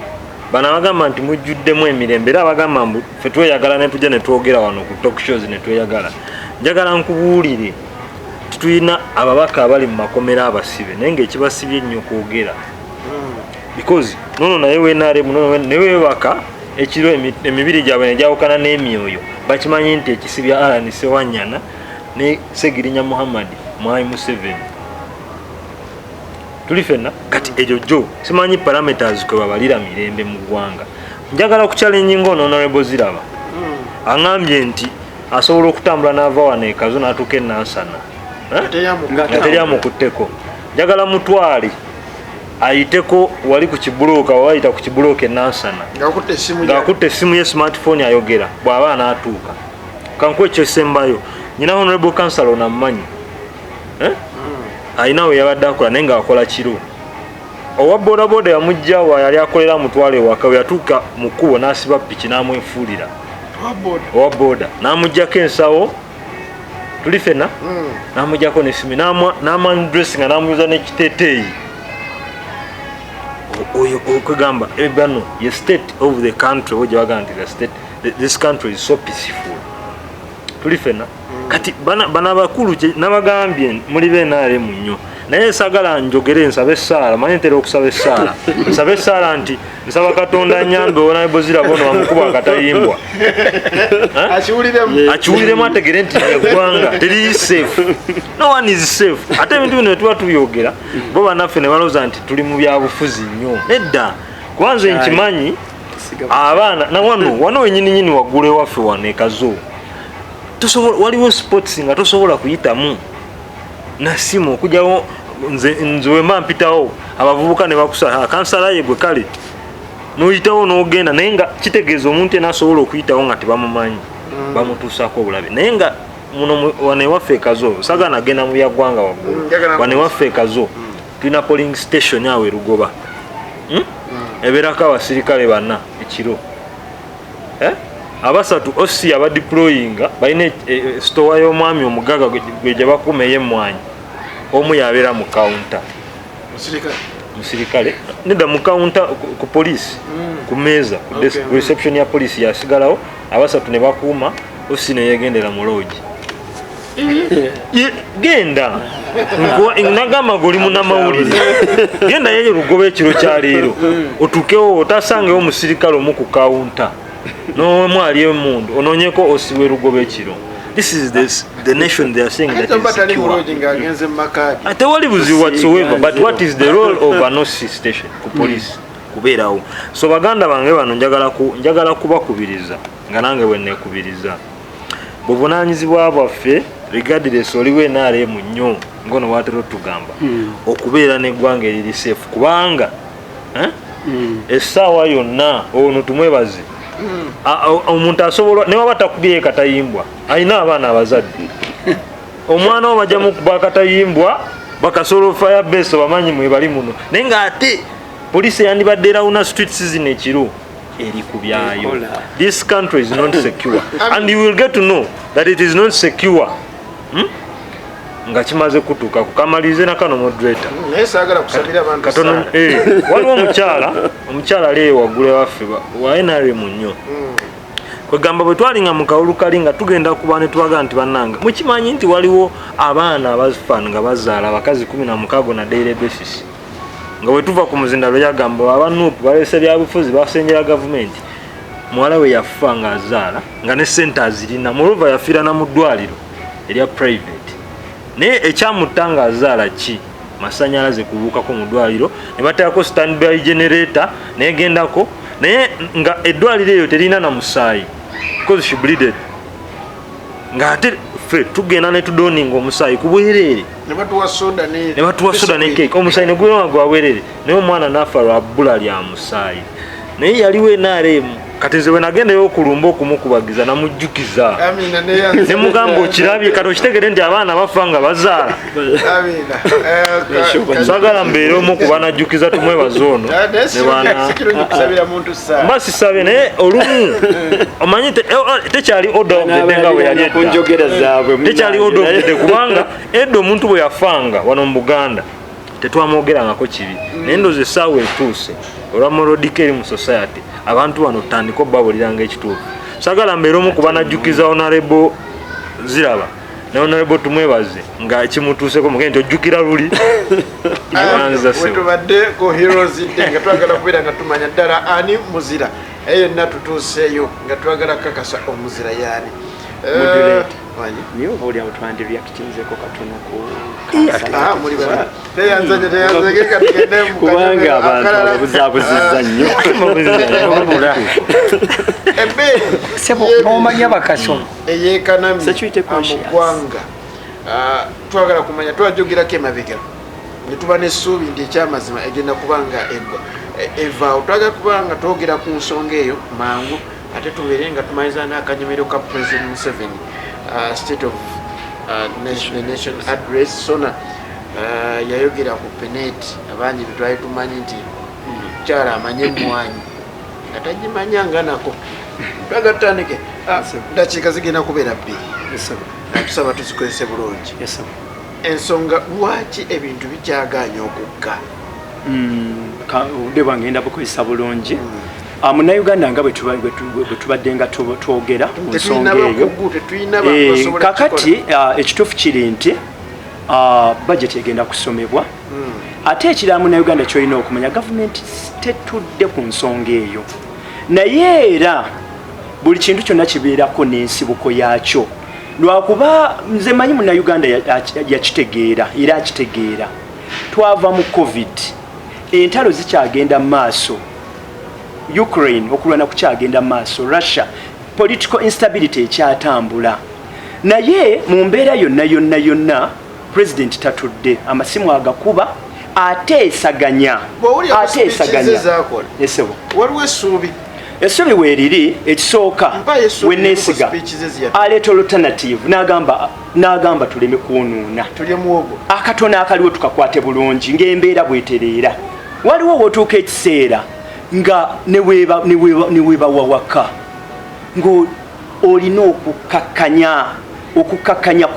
bana bagamba nti mujjuddemu emirembe era bagamba mbu ffe tweyagala ne tujja ne twogera wano ku talk shows ne tweyagala njagala nkubuulire tutuyina ababaka abali mu makomera abasibe naye ng'ekibasibye ennyo kwogera because nono naye weenaremu nono newebaka ekiro emibiri gyabwe nejawukana n'emyoyo bakimanyi nti ekisibya Alani Sewanyana ne Segirinya Muhammad Mwai Museveni tuli fenna kati ejo jo simanyi parameters kwe babalira mirembe mu ggwanga njagala ku challenge ngo Honorable Ziraba angambye nti asobola okutambula n'ava wano ekazo n'atuuka Nansana nga teryamu kutteko njagala mutwale ayiteko wali ku kibuloka wayita ku kibuloka Nansana ng'akutte essimu ye smartphone ayogera bw'aba anaatuuka kankuwa ekyo sembayo nyina Honorable Councilor nammanyi ayina we yabadde akola naye ng'akola kiro owa bodaboda yamujja wa yali akolera mutwale waka we yatuuka mu kkubo n'asiba piki n'amwefuulira owa boda n'amuggyako ensawo tuli fenna n'amuggyako n'essimu n'amandressing n'amuyuza n'ekiteeteeyi oyo okugamba bano ye state of the country oba gye bagamba nti this country is so peaceful tuli fenna kati bana bakulu nabagambye muli beenaremu nnyo naye sagala njogere nsabe essaala manyi ntera okusaba essaala nsabe essaala nti nsaba Katonda nyambe Honorable Ziraba ono bamukuba akatayimbwa akiwuliremu ategere nti eggwanga teri safe no one is safe ate ebintu bino tuba tubyogera bo bannaffe ne balooza nti tuli mu byabufuzi nnyo nedda kubanze nkimanyi abaana wano wenyininyini waggulu ewaffe wano ekazo waliwo sports nga tosobola kuyitamu nasimu okujjawo nze wemba mpitawo abavubuka ne bakusala kansala ye gwe kale noyitawo n'ogenda naye nga kitegeeza omuntu enasobola okuyitawo nga tebamumanyi bamutuusaako obulabe naye nga muno wanewaffe ekazo sagana agenda mu byaggwanga waggulu wanewaffe ekazo tulina polling station awo erugoba ebeerako abasirikale bana ekiro abasatu osi abadeployinga balina stowa y'omwami omugaga gwe gye bakuuma ey'emmwanyi omu yabeera mu counter musirikale nedda mu counter ku poliisi ku meeza ku reception ya poliisi yasigalawo abasatu ne bakuuma osi ne yegendera mu loogi genda nagamba goli munamawulire genda yeyo lugoba ekiro kya leero otuukewo otasangewo omusirikale omu ku counter n'omwali emundu onoonyeko osiwe lugoba ekiro. This is the nation they are saying that is secure. Tewali buzibu whatsoever, but what is the role of an OC station ku police kubeerawo? So baganda bange bano njagala kubakubiriza nga nange bwe neekubiriza buvunaanyizibwa bwaffe regardless oliwe NRM nnyo ngono watero tugamba okubeera n'eggwanga eriri safe kubanga essaawa yonna ono tumwebaze omuntu asobola ne waba takubye katayimbwa ayina abaana abazadde omwana oba bajja mukuba katayimbwa bakasolo fire base bamanyi mwe bali muno naye nga ate police yandibadde rawuna streets zino ekiro eri kubyayo. This country is not secure and you will get to know that it is not secure nga kimaze kutuuka kukamalize na kano moderator nesagala kusabira abantu katono waliwo omukyala leero waggule waffe wa NRM nnyo kwegamba bwe twalinga mu kawulu kali nga tugenda kuba ne twaga nti bannanga mukimanyi nti waliwo abaana abafaana nga bazaala abakazi 16 na daily basis nga bwe tuva ku muzindalo yagamba abanuupu baleese byabufuzi basenjera gavumenti muwala we yafa nga azaala nga ne sente azirina mulova yafiira na mu ddwaliro erya private naye ekyamutta azaala ki masanyalaze kubuukako mu ddwaliro ne bateekako standby generator neegendako naye nga eddwaliro eyo terina na musaayi because she bleeded nga ate ffe tugenda ne tudoninga omusaayi ku bwereere ne batuwa soda ne cake omusaayi ne gulema gwa bwereere naye omwana n'afa lwa bbula lya musaayi naye yaliwo NRM kati nze bwe nagendayo okulumba okumukubagiza namujjukiza ne mugamba okirabye kati okitegere nti abaana bafa nga bazaala sagala mbeere omu ku banajjukiza tumwebaza ono mba sisabye naye olumu omanyi tekyali order of the day nga bwe yali tekyali order of the day kubanga edda omuntu bwe yafanga wano mu Buganda tetwamwogerangako kibi naye ndoozi essaawa etuuse olwa morodika eri mu society abantu bano tutandika obbabuliranga ekituufu sagala mbeera omu ku banajjukiza honorable Ziraba ne honorable tumwebaze nga kimutuuseko mugende nti ojjukira luli wetubadde ku heroes day nga twagala kubeera nga tumanya ddala ani muzira eyo yonna tutuuseeyo nga twagala kakasa omuzira yaani niyo oba oliawo twandireactinzeko katono kubanga abantu ababuzabuzizza nnyo nomanya bakaso eyekanamigwanga twagala kumanya twajogerako emabega netuba nessuubi nti ekyamazima egenda kubanga evaawo twagala kubanga twogera ku nsonga eyo mangu ate tubeere nga tumanyiza n'akanyomero ka President Museveni state of nation address sona yayogera ku penet abangi betwali tumanyi nti mukyala amanye emwanyi nga tagimanyanga nako twaga tutandike dakiika zigenda kubeera bbiri tusaba tuzikozese bulungi ensonga lwaki ebintu bikyaganya okukka obudde bwange ngenda bukozesa bulungi munnayuganda nga bwe tubadde nga twogera ku nsonga eyo kakati ekituufu kiri nti bajeti egenda kusomebwa ate ekirala munnayuganda kyolina okumanya gavumenti tetudde ku nsonga eyo naye era buli kintu kyonna kibeerako n'ensibuko yaakyo lwakuba nze manyi munnayuganda yakitegeera era akitegeera twava mu covid entalo zikyagenda mu maaso Ukraine okulwana kukyagenda maaso Russia political instability ekyatambula naye mu mbeera yonna president tatudde amasimu agakuba ateesaganya waliwo essuubi essuubi weeriri ekisooka weneesiga aleeta alternative n'agamba tuleme kwonoona akatono akaliwo tukakwate bulungi ng'embeera bwetereera waliwo wotuuka ekiseera nga neweeba wawaka ng'olina okukakkanya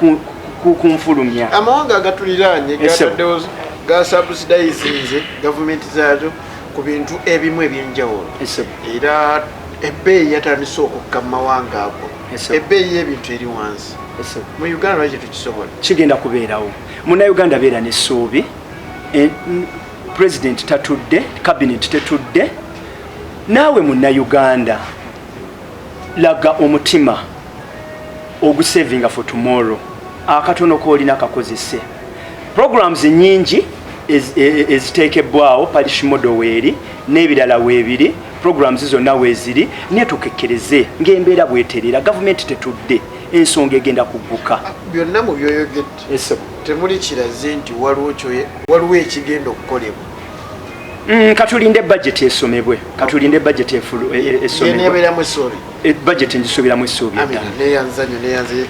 kunfulumya amawanga agatuliraanye gataddewo gasubsidizinze gavumenti zaazo ku bintu ebimu ebyenjawulo era ebbeeyi yatandise okukka mu mawanga ago ebbeeyi y'ebintu eri wansi mu Uganda lwaki tukisobola kigenda kubeerawo munnayuganda beera n'essuubi president tatudde cabinet tetudde naawe munnayuganda laga omutima ogusavinga for tomorrow akatono koolina kakozese programs nyingi eziteekebwawo parish model weeri n'ebirala weebiri programs zonna weeziri naye tukekkereze ng'embeera bweterera gavumenti tetudde ensonga egenda kugguka byonna mu byoyogedde temuli kiraze nti waliwo ekigenda okukolebwa katulinde budget esomebwe katulinde budget esomebwe budget njisubiramu essuubi neyanzanyo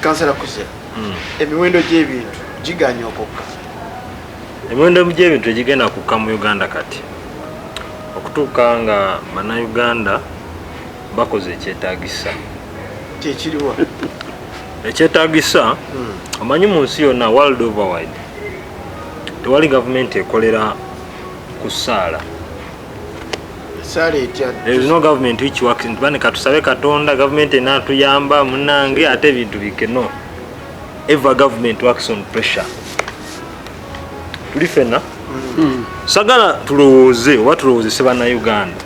kansala kusera emiwendo gy'ebintu giganya okukka emiwendo gy'ebintu egigenda kukka mu Uganda kati okutuuka nga bannayuganda bakoze ekyetaagisa kyekiriwa ekyetaagisa omanyi mu nsi yonna world overwide tewali gavumenti ekolera ku ssaala there is no government which works in bane katusabe katonda government enatuyamba munange ate ebintu bikeno ever government works on pressure tuli fena sagala tulowooze oba tulowoozese bannayuganda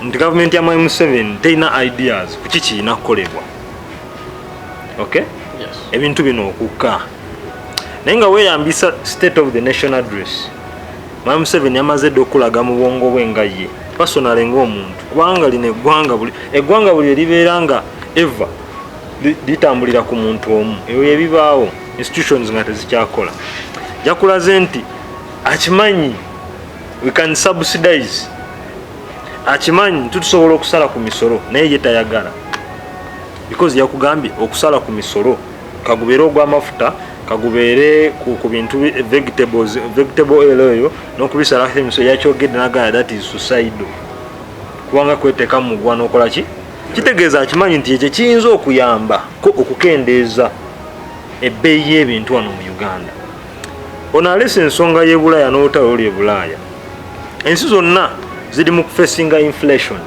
nti government ya Mwai Museveni terina ideas ku kiki kiina kukolebwa okay ebintu bino okukka naye nga weeyambisa state of the nation address Mwai Museveni yamaze dde okulaga mu bwongo bwe nga ye personale ng'omuntu kubanga lino eggwanga buli eribeera nga eva litambulira ku muntu omu eyo ebibaawo institutions nga tezikyakola jakulaze nti akimanyi we can subsidize akimanyi tutusobola okusala ku misolo naye ye tayagala because yakugambye okusala ku misolo kagubeere ogw'amafuta kagubeere ku bintu vegetable oil eyo n'okubisalako emisolo yakyogedde nagala that is suicidal kubanga kweteeka mu mugwa n'okola ki kitegeeza akimanyi nti ekyo kiyinza okuyamba ko okukendeeza ebbeeyi y'ebintu wano mu Uganda. Ono alese ensonga y'e Bulaaya n'olutalo luli e Bulaaya. Ensi zonna ziri mu kufesinga inflation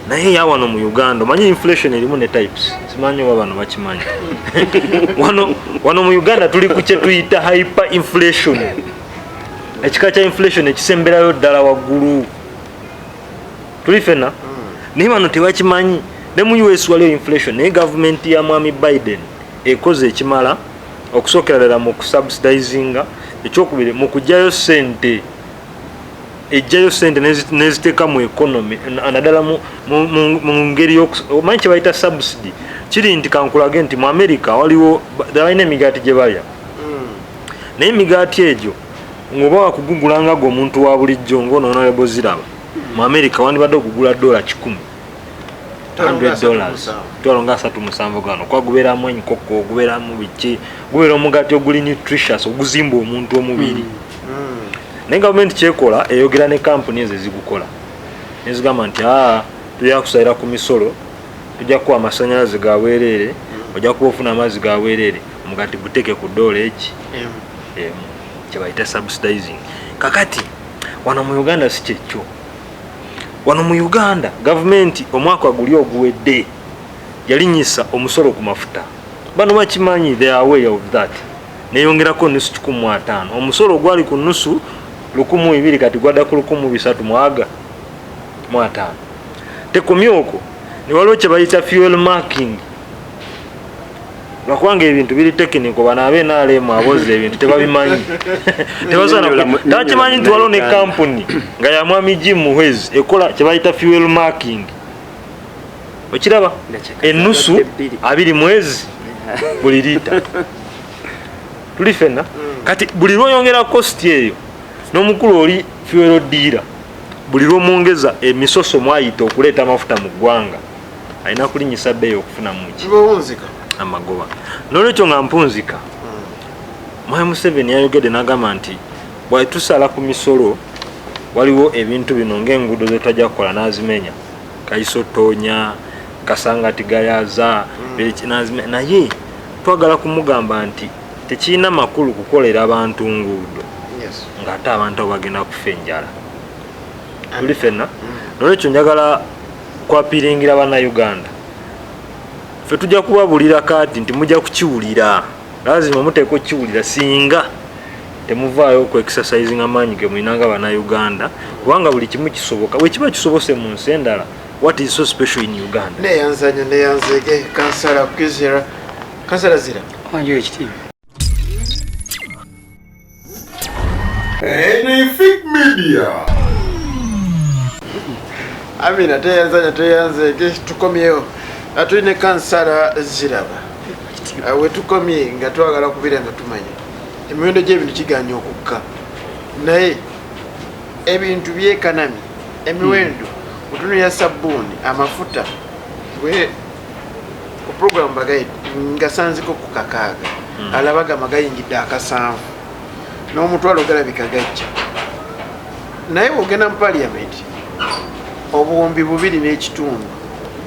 naye ya wano mu Uganda omanyi inflation erimu ne types simanyi oba bano bakimanyi wano mu Uganda tuli ku kye tuyita hyper inflation ekika kya inflation ekisemberayo ddala waggulu tuli fena naye bano tebakimanyi ne mu US waliyo inflation naye gavumenti ya mwami Biden ekoze ekimala okusookera ddala mu kusubsidizinga ekyokubiri mu kujjayo sente ejjayo sente neziteeka mu economy naddala mu ngeri omanyi kye bayita subsidy kiri nti kankulage nti mu America waliwo balina emigaati gye balya naye emigaati egyo ng'oba wakugugulanga gwe omuntu wa bulijjo ng'onoona boziraba mu America wandibadde okugula $100 $100 nga 37 gano kwa gubeeramu enkoko gubeeramu biki gubeera omugaati oguli nutritious oguzimba omuntu omubiri naye gavumenti kyekola eyogera ne kampuni ezo ezigukola nezigamba nti tujja kusalira ku misolo tujja kuwa amasanyalaze ga bwereere ojja kuba ofuna amazzi ga bwereere omugaati guteeke ku ddoola eki kye bayita subsidizing. Kakati wano mu Uganda si kyekyo. Wano mu Uganda gavumenti omwaka guli oguwedde yalinyisa omusolo ku mafuta. Bano bakimanyi they are aware of that. Neyongerako nusu 150. Omusolo gwali ku nusu 1,200 kati gwada ku 1,350. Tekomyoko ni waliwo kye bayita fuel marking. Lwakwanga ebintu biri technical bana abe nalemu aboze ebintu tebabimanyi. Tebasana takimanyi nti waliwo ne company nga ya mwami Jim Muhwezi ekola kye bayita fuel marking. Okiraba enusu 2 mwezi buli lita. Tuli fena kati buli lwoyongera cost eyo n'omukulu oli fuel dealer buli lwomongeza emisoso mwayita okuleeta amafuta mu ggwanga alina kulinyisa bbeeyi okufuna muki amagoba n'olwekyo nga mpunzika Mwami Museveni yayogedde n'agamba nti bwe tusala ku misolo waliwo ebintu bino ng'enguudo ze twajja kukola n'azimenya Kaisotonya Kasangati Gayaza naye twagala kumugamba nti tekirina makulu kukolera abantu nguudo ng'ate abantu bagenda kufa enjala tuli fenna n'olwekyo njagala kwapiringira bannayuganda ffe tujja kubabulira kati nti mujja kukiwulira lazima muteeko kiwulira singa temuvaayo ku exercising amaanyi ge mulinanga bannayuganda kubanga buli kimu kisoboka bwe kiba kisobose mu nsi endala what is so special in Uganda neyanzege kansala kwizera kansala zira wanjo ekitiibwa Anything Media. Amina teyanzege tukomyewo atulina kansala ziraba we tukomye nga twagala kubira nga tumanya emiwendo gy'ebintu kiganya okukka naye ebintu byekanami emiwendo utuno ya sabuni amafuta we ku program bagayi nga sanziko ku kakaaga alabaga magayingidde akasanvu n'omutwalo galabika gajja naye ogenda mu parliament obuwumbi 2.5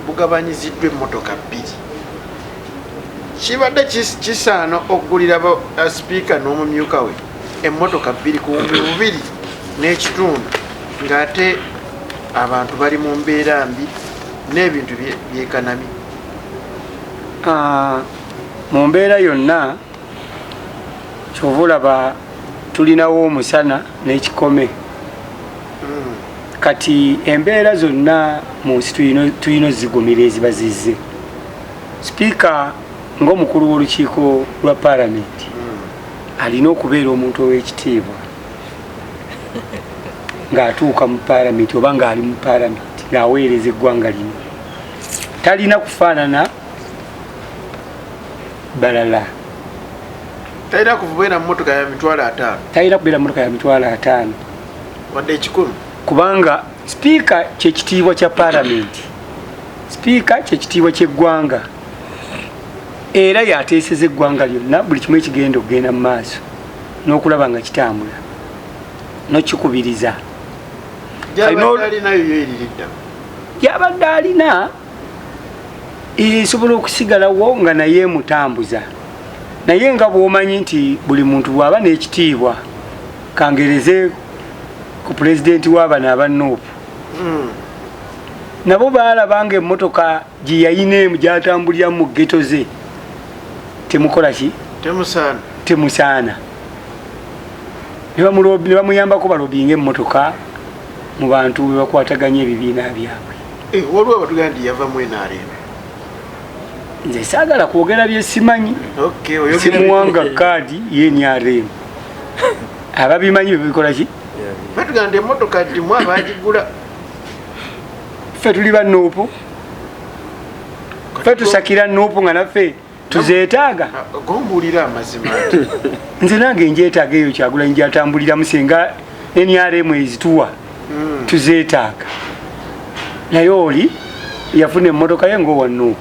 bugabanyiziddwa emmotoka 2 kibadde kisaana okugulira sipiika n'omumyuka we emmotoka 2 ku buwumbi 2.5 ng'ate abantu bali mu mbeera mbi n'ebintu byekanami mu mbeera yonna kyova olaba tulinawo omusana n'ekikome kati embeera zonna mu nsi tulina zigumira eziba zizze sipiika ng'omukulu w'olukiiko lwa paalamenti alina okubeera omuntu ow'ekitiibwa ng'atuuka mu paalamenti oba ng'ali mu paalamenti ng'aweereza eggwanga lino talina kufaanana balala talina kubeera mu mmotoka ya mitwalo 5 talina kubeera mu mmotoka ya mitwalo 5 wadde 10 kubanga Speaker kyekitiibwa kya Parliament. Speaker kyekitiibwa ky'eggwanga. Era yateeseza eggwanga lyonna buli kimu ekigenda okugenda mu maaso n'okulaba nga kitambula n'okikubiriza. Yabadde alina esobola okusigalawo nga naye mutambuza. Naye nga bw'omanyi nti buli muntu bw'aba n'ekitiibwa kangereze ku pulezidenti w'abano aba Nuupu. Nabo baalabanga emmotoka gye yayina emu gy'atambulira mu ggeto ze temukola ki? Temusaana. Ne bamuyambako balobinga emmotoka mu bantu be bakwataganya ebibiina byabwe. Waliwo abatugamba nti yava mu NRM. Nze saagala kwogera bye simanyi. Simuwanga kaadi ye NRM. Ababimanyi bebikola ki? Batugamba nti emmotoka gimu abaagigula. Ffe tuli ba Nuupu. Ffe tusakira Nuupu nga naffe tuzeetaaga. Gombuulira amazima. Nze nange njeetaaga eyo Kyagulanyi gy'atambuliramu singa NRM ezituwa. Tuzeetaaga. Naye oli yafuna emmotoka ye ng'owa Nuupu.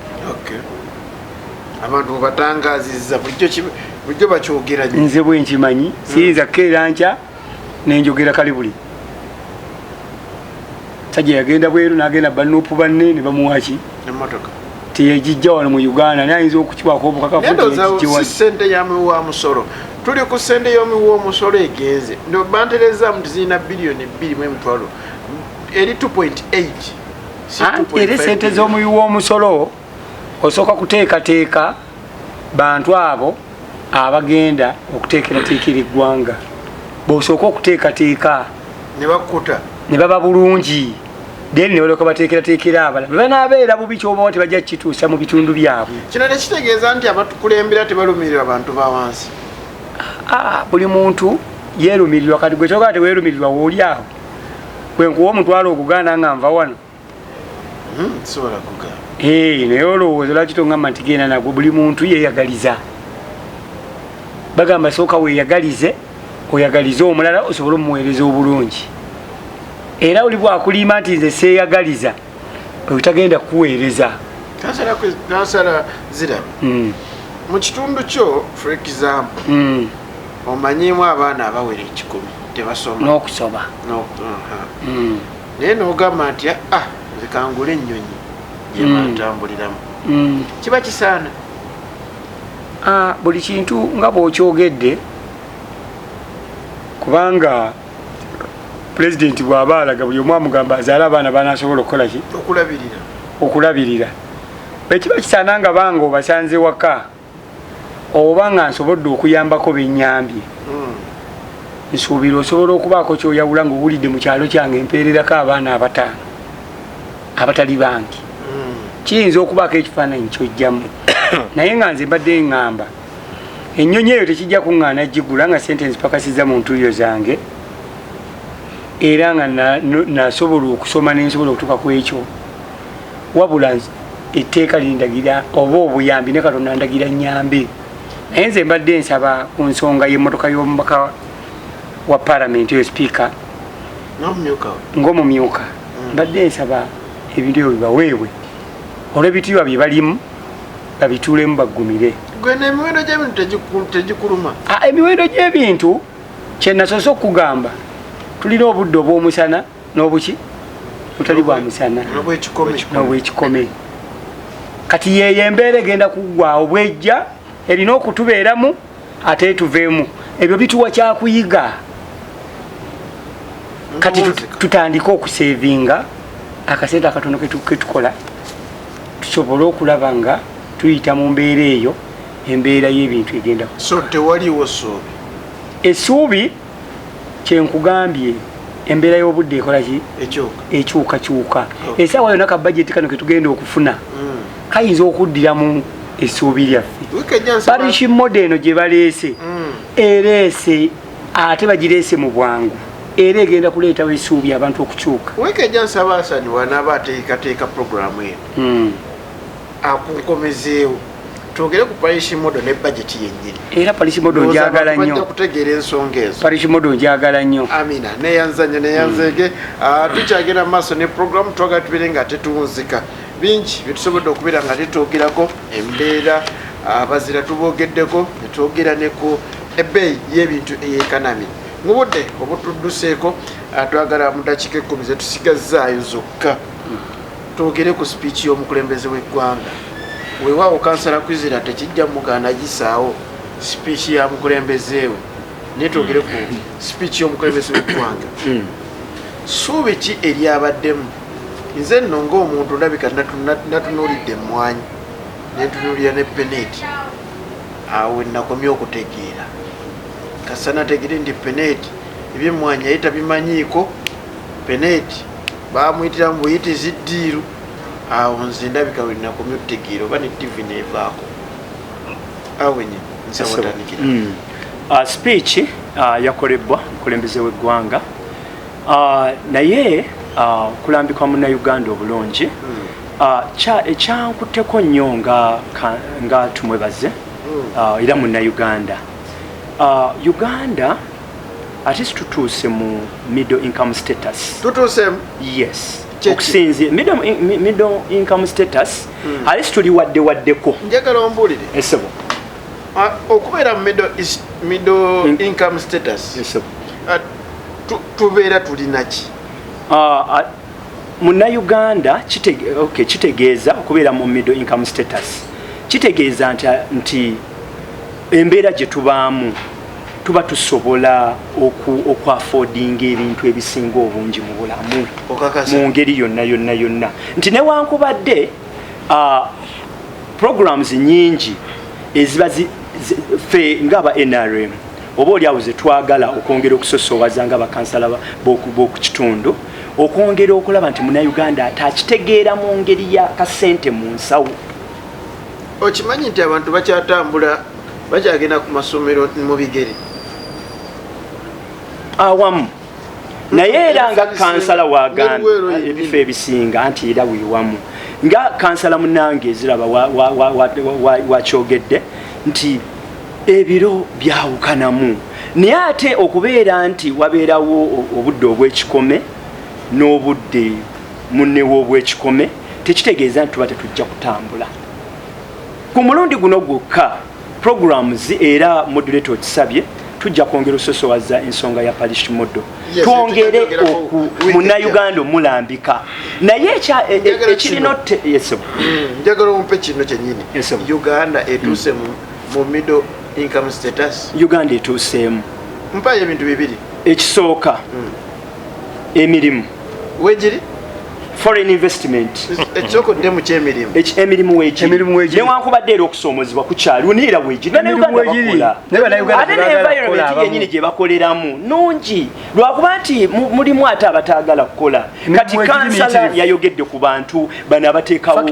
Abantu batangazizza bulijjo bakyogera. Nze bwe nkimanyi siyinza kukeera nkya nenjogera kale buli. Sajja yagenda bweru n'agenda Banuupu banne ne bamuwaki emmotoka teyagijja wano mu Uganda naye ayinza okukibaako obukakafu ssente yamuwi wa musolo. Tuli ku ssente y'omuwi w'omusolo egenze banterezaamu nti zirina biliyoni 2.5 eri 2.8. Era ssente z'omuwi w'omusolo osooka kuteekateeka bantu abo abagenda okuteekerateekera eggwanga. Bw'osooka okuteekateeka ne bakkuta ne baba bulungi then ne balyoka bateekerateekera abala be banaabeera bubi ky'oba nti bajja kukituusa mu bitundu byabwe. Kino tekitegeeza nti abatukulembera tebalumirira abantu ba wansi. Buli muntu yeerumirirwa kati gwe kyogaa teweerumirirwa wooli awo. Bwe nkuwa omutwalo okuganda nga nva wano. Sobola kugamba. Naye olowooza lwaki tongamba nti genda nagwo buli muntu yeeyagaliza. Bagamba sooka weeyagalize oyagalize omulala osobole omuweereza obulungi. Era oli bwakulima nti nze seeyagaliza bwetagenda kukuweereza. Kansala Zira mu kitundu kyo for example omanyimu abaana abawera 10 tebasoma n'okusoma naye n'ogamba nti nze kangula ennyonyi gye bantambuliramu kiba kisaana. Buli kintu nga bw'okyogedde kubanga pulezidenti bw'aba alaga buli omu amugamba azaala abaana banaasobola okukola ki? Okulabirira. Bwe kiba kisaana nga banga obasanze waka oba nga nsobodde okuyambako bennyambye. Nsuubira osobola okubaako ky'oyawula ng'owulidde mu kyalo kyange empeererako abaana 5 abatali bangi. Kiyinza okubaako ekifaananyi ky'ojjamu. Naye nga nze mbadde ngamba ennyonyi eyo tekijja kuŋŋaana gigula nga sente nzipakasizza mu ntuuyo zange era nga nasobola okusoma nensobola okutuuka ku ekyo wabula etteeka lindagira oba obuyambi ne Katonda ndagira nnyambe. Naye nze mbadde nsaba ku nsonga y'emmotoka y'omubaka wa Parliament eyo Speaker ng'omumyuka mbadde nsaba ebintu ebyo bibaweebwe olw'ebitiibwa bye balimu babituulemu baggumire. Emiwendo gy'ebintu tegikuluma. Emiwendo gy'ebintu kye nasoose okugamba tulina obudde obw'omusana n'obuki butali bwa musana n'obwekikome. Kati yeeyo embeera egenda kuggwaawo bwejja erina okutubeeramu ate tuveemu. Ebyo bituwa kyakuyiga. Kati tutandike okuseevinga akasente akatono ketukola tusobole okulaba nga tuyita mu mbeera eyo embeera y'ebintu egenda. So tewaliwo ssuubi. Essuubi kyenkugambye embeera y'obudde ekola ki? Ekyukakyuka. Essaawa yonna ka bajeti kano ketugenda okufuna kayinza okuddiramu essuubi lyaffe. Parish model eno gye baleese ereese ate bagireese mu bwangu era egenda kuleetawo essuubi abantu okukyuka. Wekejja Nsabasani wanaaba ateekateeka puroguramu eyo akunkomezeewo twogere ku parish model ne budget yennyini era parish model njagala nnyo bajja kutegeera ensonga ezo parish model njagala nnyo amina neyanzege tukyagenda mu maaso ne program twagala tubeere nga tetuwunzika bingi byetusobodde okubeera nga tetwogerako embeera abazira tubogeddeko netwogera ne ku ebbeeyi y'ebintu eyekanami mu budde obutudduseeko twagala mu dakiika 10 zetusigazaayo zokka twogere ku speech y'omukulembeze w'eggwanga weewaawo kansala kwizira tekijja mugaana gisaawo speech ya mukulembezeewe naye twogere ku speech y'omukulembeze w'eggwanga suubi ki eryabaddemu nze nno ng'omuntu ndabika natunuulidde emmwanyi nentunuulira ne peneeti awo nakomye okutegeera kasana tegere ndi peneeti ebyemmwanyi yali tabimanyiiko peneeti bamuyitira mu buyitizi ddiiru awo nze ndabika we nakomye okutegeera oba ne tv neevaako awenye nsawatandikira speech yakolebwa mukulembeze w'eggwanga naye kulambikwa munnauganda obulungi ekyankutteko nnyo nga tumwebaze era munnauganda uganda ate situtuuse mu middle income status tutuusemu yes okusinzira middle income status ate situli waddewaddeko njagala ombuulire esebo okubeera mu middle income status esebo tubeera tulinaki munnauganda kitegeeza okubeera mu middle income status kitegeeza nti embeera gye tubaamu tuba tusobola okwafoodinga ebintu ebisinga obungi mu bulamu mu ngeri yonna nti newankubadde programs nyingi eziba ffe ngaaba NRM oba oliawo zetwagala okwongera okusosowaza nga bakansala b'oku kitundu okwongera okulaba nti munnauganda ate akitegeera mu ngeri ya kasente mu nsawo. Okimanyi nti abantu bakyatambula bakyagenda ku masomero mu bigere awamu naye era nga kansala wagamba ebifo ebisinga nti era weewamu nga kansala munange eziraba wakyogedde nti ebiro byawukanamu naye ate okubeera nti wabeerawo obudde obw'ekikome n'obudde munnewo obw'ekikome tekitegeeza nti tuba tetujja kutambula ku mulundi guno gwokka programs era moderator okisabye tujja kwongera ososowaza ensonga ya parish model twongere munnauganda omulambika naye ekirina njagala ompe kino kyennyini uganda etuuse mu middle income status uganda etuuseemu mpayo ebintu bibiri ekisooka emirimu wegiri foreign investment ekyokodde mu kyemirimu emirimu weegiri newankubadde era okusoomozebwa kukyali neera weegiri ate n'environment yennyini gye bakoleramu nungi lwakuba nti mulimu ate abataagala kukola kati kansala yayogedde ku bantu bano abateekawo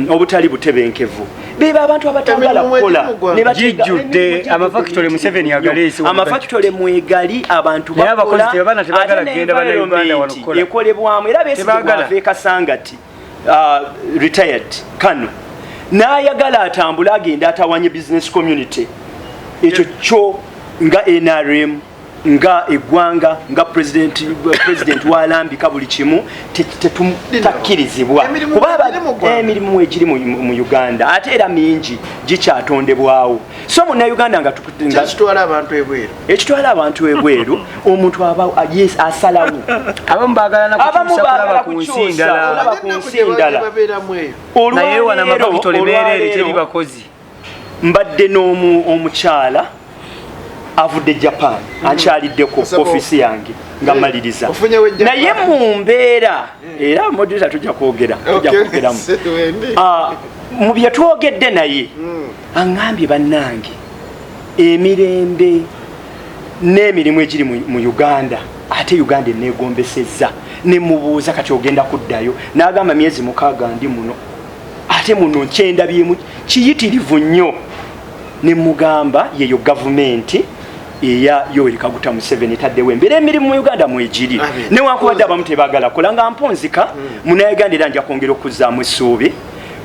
obutali butebenkevu beba abantu abataagala kukola gijjudde amafactory Museveni yagaleese amafactory mwegali abantu bakola ate n'environment ekolebwamu era besigwafe kasangati retired kano n'ayagala atambula agenda atawanye business community ekyo kyo nga NRM nga eggwanga nga president walambika buli kimu tetakkirizibwa kuba emirimu egiri mu Uganda ate era mingi gikyatondebwawo so munnauganda nga ekitwala abantu ebweru omuntu aba asalawo abamu baagala ku nsi ndala naye wana amafactory beereere teri bakozi mbadde n'omukyala avudde Japan ankyaliddeko ofisi yange nga maliriza naye mu mbeera era moderator tujja kwogeramu mu bye twogedde naye aŋŋambye bannange emirembe n'emirimu egiri mu Uganda ate Uganda eneegombesezza nemubuuza kati ogenda kuddayo n'agamba myezi 6 ndi muno ate muno nkyendabyemu kiyitirivu nnyo nemugamba yeyo gavumenti eya Yoweri Kaguta Museveni taddewo embeera emirimu mu Uganda mwegiri newankubadde abamu tebaagala kola nga mponzika munnauganda era nja kwongera okuzzaamu essuubi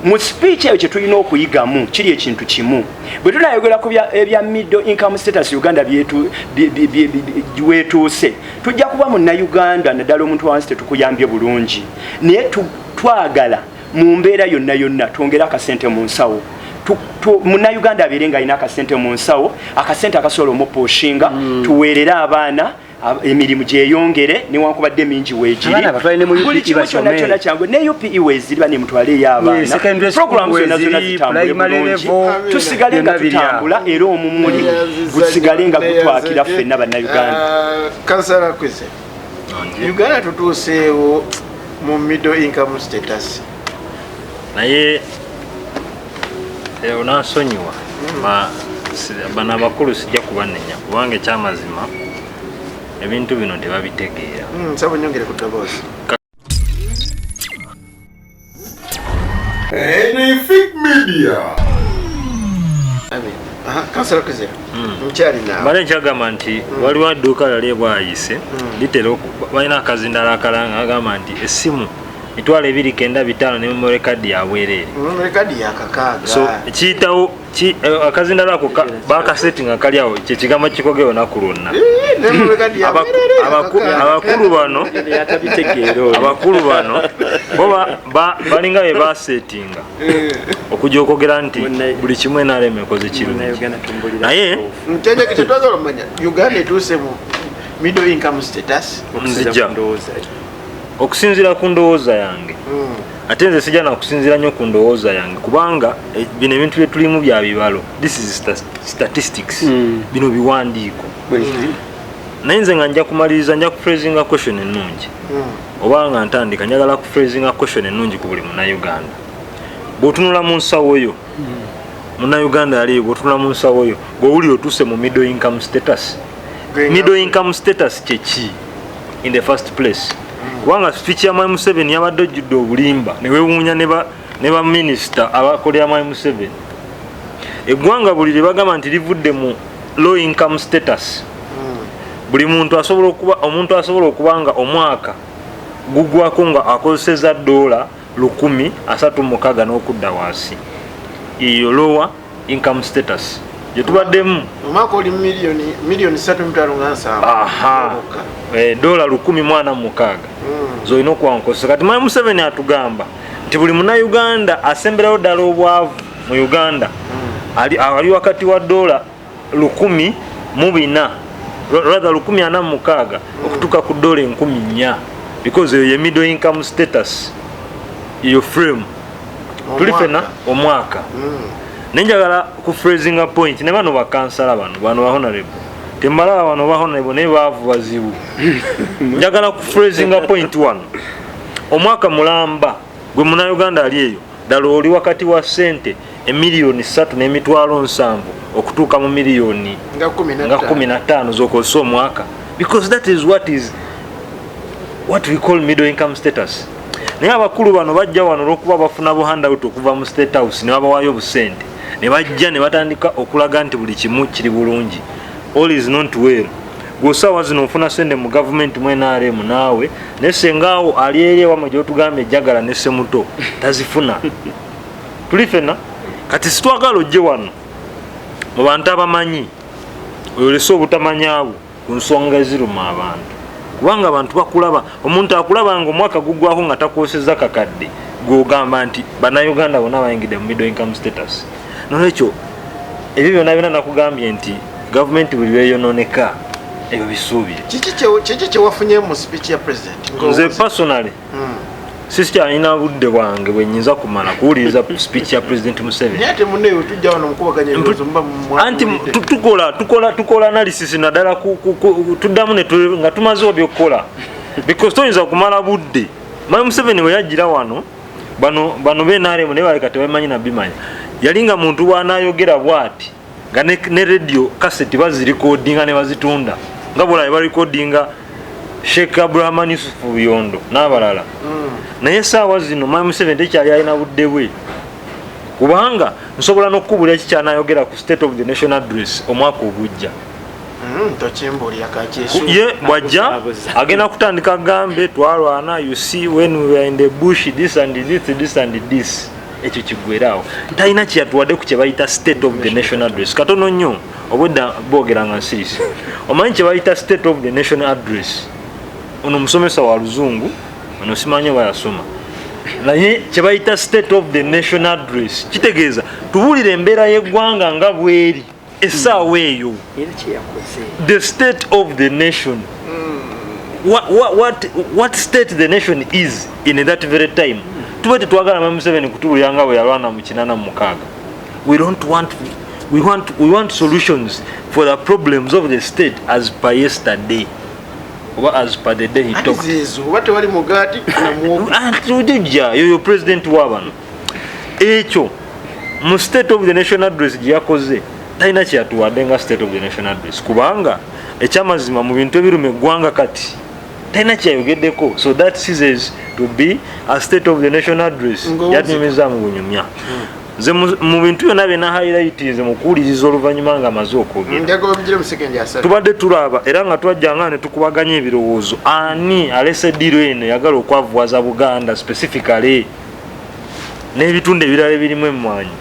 mu speech eyo kye tulina okuyigamu kiri ekintu kimu bwe tunayogera ku ebya middle income status Uganda weetuuse tujja kuba munnayuganda naddala omuntu wansi tetukuyambye bulungi naye twagala mu mbeera yonna twongere akasente mu nsawo munnayuganda abeere nga alina akasente mu nsawo akasente akasobola omupuushinga tuweerere abaana emirimu gyeyongere newankubadde mingi weegiri kyonna kyangu ne UPE weeziriba nemutwale ey'abaana programu zonna zitambule bulungi tusigale nga tutambula era omumuli gusigale nga gutwakira ffenna bannayuganda. Kansala Kwese, Uganda tutuuseewo mu middle income status naye onansonyiwa bano abakulu sijja kubanenya kubanga ekyamazima ebintu bino tebabitegeera. Nsaba nyongere ku ddoboozi. Enefik Media. Kansala Kwese, nkyali naawe. Mbale nkyagamba nti waliwo adduuka lali bwayise litera balina akazindala akalanga agamba nti essimu mitwalo 295 ne memory card ya bwereere. Memory card ya kakaaga. So kiyitawo akazindala ako bakasetting akali awo kyekigamba kikogewo naku lwonna. Abakulu bano balinga be basettinga okujja okwogera nti buli kimu NRM ekoze kirungi naye Uganda etuuse mu middle income status okusinziira ku ndowooza yange ate nze sijja nakusinziira nnyo ku ndowooza yange kubanga bino ebintu bye tulimu bya bibalo, this is statistics, bino biwandiiko naye nze nga nja kumaliriza nja kufrasinga question ennungi oba nga ntandika njagala kufrasinga question ennungi ku buli munnayuganda. Bw'otunula mu nsawo yo munnayuganda aliyo, bw'otunula mu nsawo yo bw'owulira otuuse mu middle income status. Middle income status kyeki in the first place? Kubanga speech ya Mwai Museveni yabadde ojjudde obulimba ne weewuunya ne ba minisita abakolera Mwai Museveni. Eggwanga buli lye bagamba nti livudde mu low income status, buli muntu asobola okuba nga omwaka gugwako nga akozeseza $136 n'okudda wansi. Eyo lower income status yetubaddemu omwaka oli milioni 3.7. Aha, $116 zoyina okuwankozesa. Kati Mwai Museveni atugamba nti buli munnayuganda asemberayo ddala obwavu mu Uganda ali wakati wa $1,400 rather $146 okutuuka ku $4,000 because eyo ye middle income status eyo frame tuli fena omwaka. Nenjagala ku phrasinga point ne bano bakansala bano honorable tembala bano honorable ne baavu bazibu. Njagala ku phrasinga point 1 omwaka mulamba gwe munnayuganda ali eyo ddala oli wakati wa sente $3,700,000 okutuuka mu miliyoni nga 15 z'okozesa omwaka, because that is what we call middle income status. Naye abakulu bano bajja wano olw'okuba bafuna buhandout okuva mu State House ne babawaayo obusente ne bajja ne batandika okulaga nti buli kimu kiri bulungi. All is not well. Gw'osaawa zino ofuna sente mu gavumenti mu NRM naawe ne sengaawo ali eri ewamwe gy'otugamba ejjagala ne ssemuto tazifuna. Tuli fena kati sitwagala ojje wano mu bantu abamanyi oyolese obutamanyaawo ku nsonga eziruma abantu, kubanga abantu bakulaba. Omuntu akulaba nga omwaka gugwako nga takwoseza kakadde gw'ogamba nti bannayuganda bonna bayingidde mu middle income status. Nolwekyo ebyo byonna nakugambye nti gavumenti buli lweyononeka ebyo bisuubire. Kiki kyewafunye mu speech ya president? Nze personally sikyalina budde bwange bwe nnyinza kumala kuwuliriza speech ya President Museveni. Naye ate munneeyo tujja wano mukubaganya ebirowoozo anti tukola analysis naddala tuddamu nga tumazeewo byokkola because toyinza kumala budde. Mwai Museveni we yajjira wano bano b'NRM naye baleka tebamanyi nabimanya, yali nga muntu bw'anaayogera bw'ati nga ne radio cassette bazirikodinga ne bazitunda nga bw'olaba barikodinga Sheikh Abraham Yusuf Yondo n'abalala. Naye saawa zino Mwai Museveni tekyali alina budde bwe, kubanga nsobola n'okukubula ekikyanayogera ku State of the Nation Address omwaka ogujja. Ye bwajja agenda kutandika gambe twalwana, you see when we were in the bush this and this. ekyo kiggweeraawo talina kyeyatuwadde ku kye bayita state of the nation address katono nnyo obudda boogeranga nsirisi omanyi kye bayita state of the nation address ono musomesa wa luzungu ono simanyi oba yasoma naye kye bayita state of the nation address kitegeeza tubuulira embeera y'eggwanga nga bweri essaawa eyo the state of the nation what state the nation is in that very time tube tetwagala Museveni kutuulira nga bwe yalwana mu 86 we want solutions for the problems of the state as per yesterday or as per the day he talked what wali mugati na muogo antujja yoyo president wabano ekyo mu state of the nation address gyakoze talina kyeyatuwadde nga state of the nation address kubanga ekyamazima mu bintu ebirume eggwanga kati talina kyayogeddeko so that ceases to be a state of the nation address yatunyumiza mu bunyumya nze mu bintu byonna byena highlightinze mu kuwuliriza oluvannyuma nga amaze okwogera tubadde tulaba era nga twajjanga ne tukubaganya ebirowoozo ani alese ddiiro eno yagala okwavuwaza Buganda specifically n'ebitundu ebirala ebirimu emmwanyi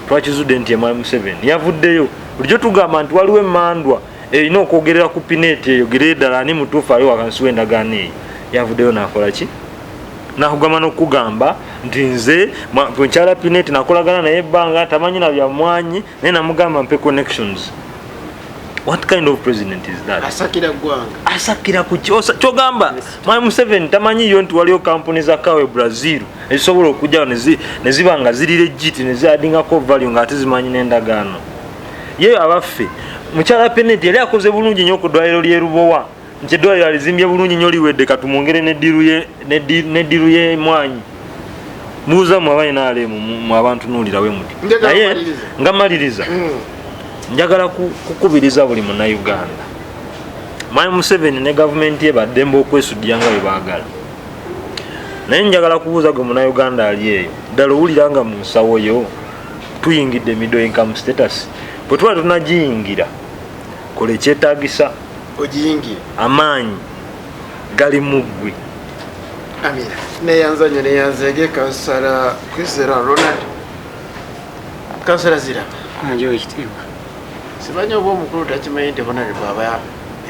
twakizudde nti ema Museveni yavuddeyo bulijjo tugamba nti waliwo emmandwa erina okwogerera ku pineeti eyo gerere ddala ani mutuufu ali wakansi w'endagaano eyo yavuddeyo n'akola ki nakugamba n'okugamba nti nze bwenkyala pineeti nakolagana naye ebbanga tamanyi na bya mmwanyi naye namugamba mpe connections. What kind of president is that? Asakira ku kyogamba Mwai Museveni tamanyi yo nti waliyo kampuni za kawe Brazil ezisobola okujjawo ne ziba nga ziri legit ne ziadingako value nga ate zimanyi n'endagaano ye abaffe mukyala pineeti yali akoze bulungi nnyo ku ddwaliro ly'e Rubowa nti eddwaliro alizimbye bulungi nnyo liwedde katumwongere n'eddiru ye mwanyi mubuuza mu abaana alemu mu abantu nuulirawe muti naye nga maliriza njagala kukubiriza buli munnayuganda Mwai Museveni ne gavumenti ye baddembe okwesudya nga bwe baagala naye njagala kubuuza gwe munnayuganda ali eyo ddala owulira nga mu nsawo yo tuyingidde middle income status bwe tuba tunagiyingira kola ekyetaagisa amaanyi gali mu ggwe. Amina neyanzanye neyanzege kansala kwizera Ronald kansala zira anjo ekitiibwa sibanya obwo omukulu takimanyi nti Ronald bwaba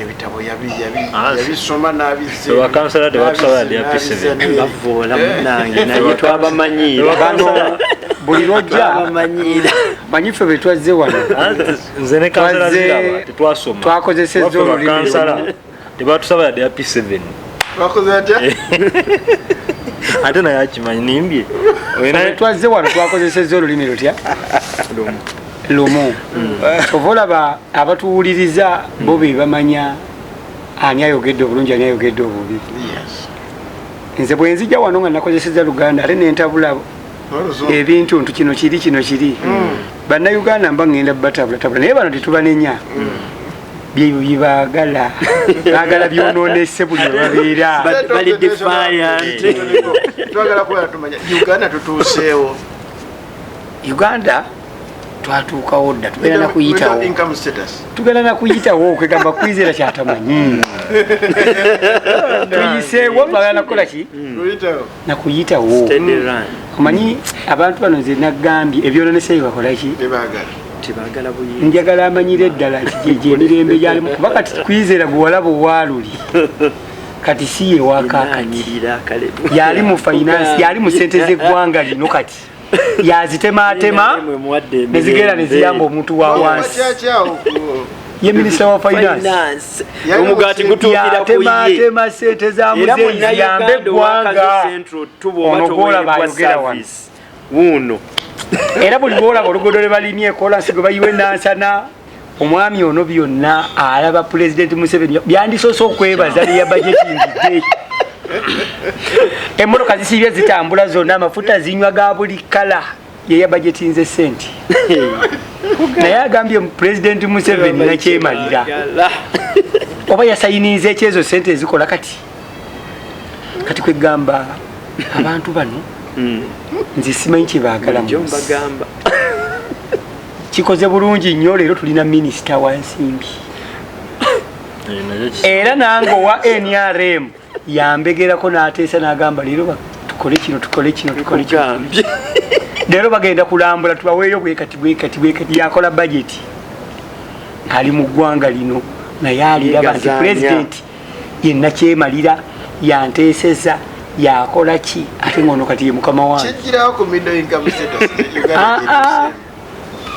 ebitabo yabisoma n'abizze bakansala tebatusaba DP7 bavoola munnange naye twabamanyiira bano buli lwojja manyife bwe twazze wano nze ne kansala ziraba tetwasoma twakozesezza olulimi kansala tebatusaba DP7 twakoze atya ate naye akimanyi nimbye twazze wano twakozesezza olulimi lutya lumu ova olaba abatuwuliriza bo be bamanya ani ayogedde obulungi ani ayogedde obubi nze bwe nzija wano nga nakozesezza Luganda ate nentabula ebintu ntu kino kiri bannayuganda mba ngenda batabulatabula naye bano tetubanenya byeyo byebaagala baagala byonoonese buli babeera bali defiant twagala kuba tumanya Uganda tutuuseewo Uganda twatuukawo dda tugenda nakuyitawo okwegamba kwizera kyatamanyi tuyiseewo bagala nakukola ki nakuyitawo omanyi abantu bano nze nagambye ebyononeseeyo bakola ki njagala amanyire eddala nti gyemirembe gyalimu kuba kati kwizera gwe owaluli kati si ye wakakanyirira yali mu finance yali mu sente z'eggwanga lino kati yazitematema nezigenda neziyamba omuntu wa wansi ye minisita wa finance omugati gutuukira ku ye tema sente za muzeeyi ziyambe eggwanga ono gwolaba ayogera wano wuno era buli lwolaba oluguudo lwe balimye ekolansi gwe bayiwa enansana omwami ono byonna alaba pulezidenti Museveni byandisoose okwebaza leya bajeti ngidde emmotoka zisibye zitambula zonna amafuta zinywa ga buli kala yeya bajeti nze sente naye agambye pulezidenti Museveni nakyemalira oba yasayiniza ekyezo sente ezikola kati kwegamba abantu bano nze simanyi kyebaagala mbagamba kikoze bulungi nnyo leero tulina minisita wa nsimbi era nange owa NRM yambegerako n'ateesa n'agamba leero tukole kino Leero bagenda kulambula tubaweeyo bwekati yakola budget ali mu ggwanga lino naye aliraba nti president yenna kyemalira yanteeseza yakola ki ate ngono kati ye mukama wange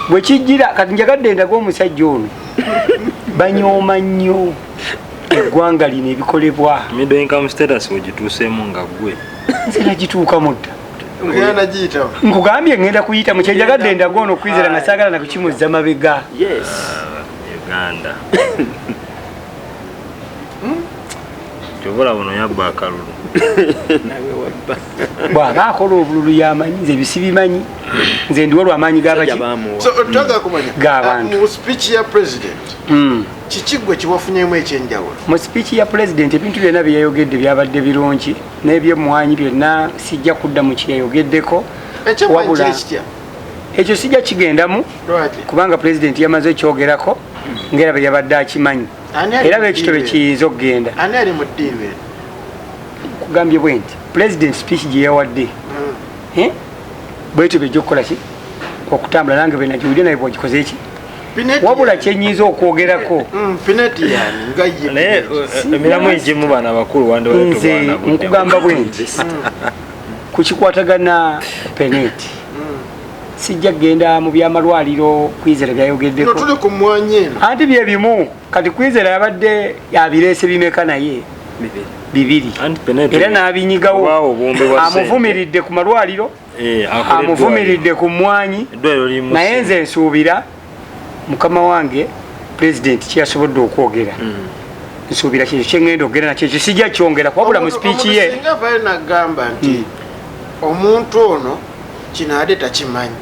bwe kijjira kati njagadde endaga omusajja ono banyooma nnyo eggwanga lino ebikolebwa middle income status ogituuseemu nga gwe nze nagituuka mudda nkugambye ngenda kuyita mukyenjagadde endaga ono okwizera nga saagala nakukimuzza mabega Uganda kyobola buno yabba akalulu bw'aba akola obululu yamanyi nze bisibimanyi nze ndiwo lwamaanyi g'abantu kiki gwe kiwafunyemu ekyenjawulo mu speech ya president ebintu byonna byeyayogedde byabadde birungi n'ebyemwanyi byonna sijja kudda mu kyeyayogeddeko wabula ekyo sijja kigendamu kubanga president yamaze ekyogerako ngaera bwe yabadde akimanyi era bwekito bwe kiyinza okugenda ani ali mu ddiibe kugambye bwe nti president speech gye yawadde bwetyo bejja okukola ki okutambula nange bwe nagiwulire naye bwogikoze eki wabula kyenyinza okwogerako naye emiramu egimu bana abakulu nze nkugamba bwe nti kukikwatagana peneti sijja kgenda mu byamalwaliro kwizera byayogeddeko anti bye bimu kati kwizera yabadde yabireese bimeka naye bibiri era n'abinyigawo amuvumiridde ku malwaliro amuvumiridde ku mmwanyi naye nze nsuubira mukama wange president kyasobodde okwogera nsuubira kyekyo kyengenda okugenda nakyo ekyo sijja kyongera kwabula mu speech ye nagamba nti omuntu ono kino ate takimanyi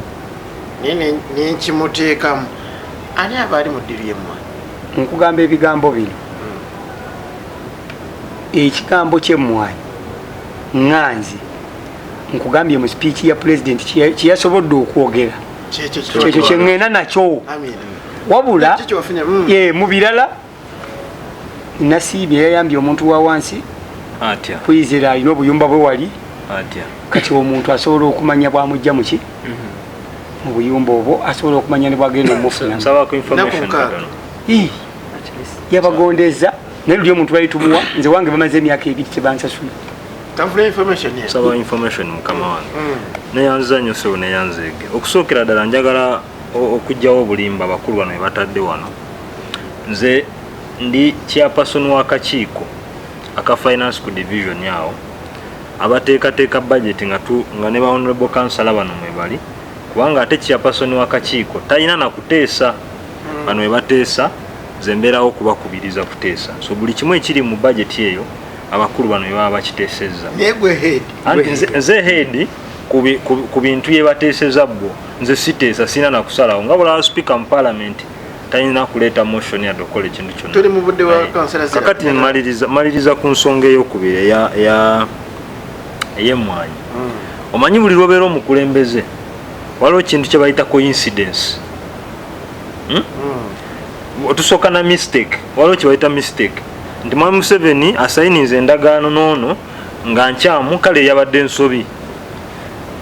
naye nenkimuteekamu ani aba ali mu ddiru y'emmwanyi nkugamba ebigambo bino ekigambo ky'emmwanyi ŋŋanzi nkugambye mu speech ya president kyeyasobodde okwogera kyekyo kyeŋŋenda nakyo wabula mu birala nasiibye yayambye omuntu wa wansi kwizera alina obuyumba bwe wali kati omuntu asobola okumanya bwamujja muki mu buyumba obwo asobola okumanya ne bwagenda omufunamu yabagondeza naye luli omuntu balitumuwa nze wange bamaze emyaka ebiri tebansasula saba information mukama wange neyanziza nnyo sewo neyanzeege okusookera ddala njagala okugjawo obulimba abakulu bano ebatadde wano nze ndi chairperson w'akakiiko aka finance ku division yawo abateekateeka budget nga ne ba honorable councillor bano mwe bali kubanga ate chairperson w'akakiiko talina nakuteesa bano ebateesa nze mbeerawo okubakubiriza kuteesa so buli kimu ekiri mu budget eyo abakulu bano bye baba bakiteesezza nze head ku bintu bye bateesezza bbo nze siteesa sina nakusalawo nga bula speaker mu parliament talina kuleeta motion yadde okukola ekintu kyonna kakati maliriza ku nsonga ey'okubiri ey'emmwanyi omanyi buli lwobeera omukulembeze waliwo ekintu kye bayita coincidence otusooka na mistake waliwo kye bayita mistake nti mwami Museveni asayininze endagaano n'ono nga nkyamu kale yabadde ensobi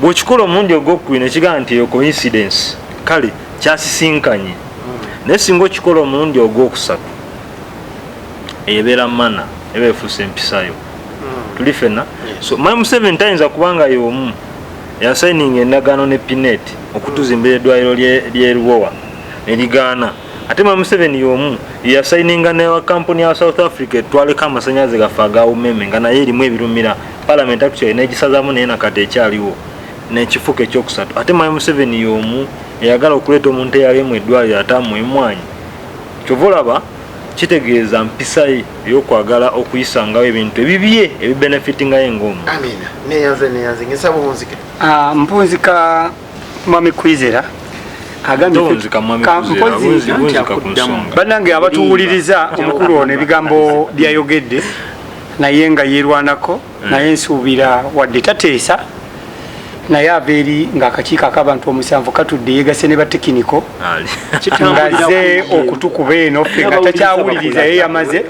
bw'okikola omulundi ogwokubiri nekigamba nti eyo coincidence kale kyasisinkanye naye singa okikola omulundi ogwokusatu eyebeera mana eba efuusa empisayo tuli fena so mwami Museveni tayinza kubanga y'omu yasayininga endagaano ne Pinet okutuzimbira eddwaliro ly'eruwowa nerigaana ate mwami Museveni y'omu yasayininga ne kampuni ya South Africa etwaleko amasannyalaze gaffe agawumeme nga naye erimu ebirumira parliament actually negisazaamu naye nakati ekyaliwo nekifuka ekyokusatu ate mwami Museveni y'omu eyagala okuleeta omuntu eyali mu eddwaliro atamu emmwanyi kyova olaba kitegeeza mpisa ye ey'okwagala okuyisangawo ebintu ebibye ebibenefitingayo ng'omu mpunzika mwami Kwizera bannange abatuwuliriza omukulu ono ebigambo byayogedde naye nga yeerwanako naye nsuubira wadde tateesa naye aveeri ng'akakiiko ak'abantu omusanvu katudde yeegase ne batekiniko ngaze okutukuba eno ffe nga takyawuliriza ye yamaze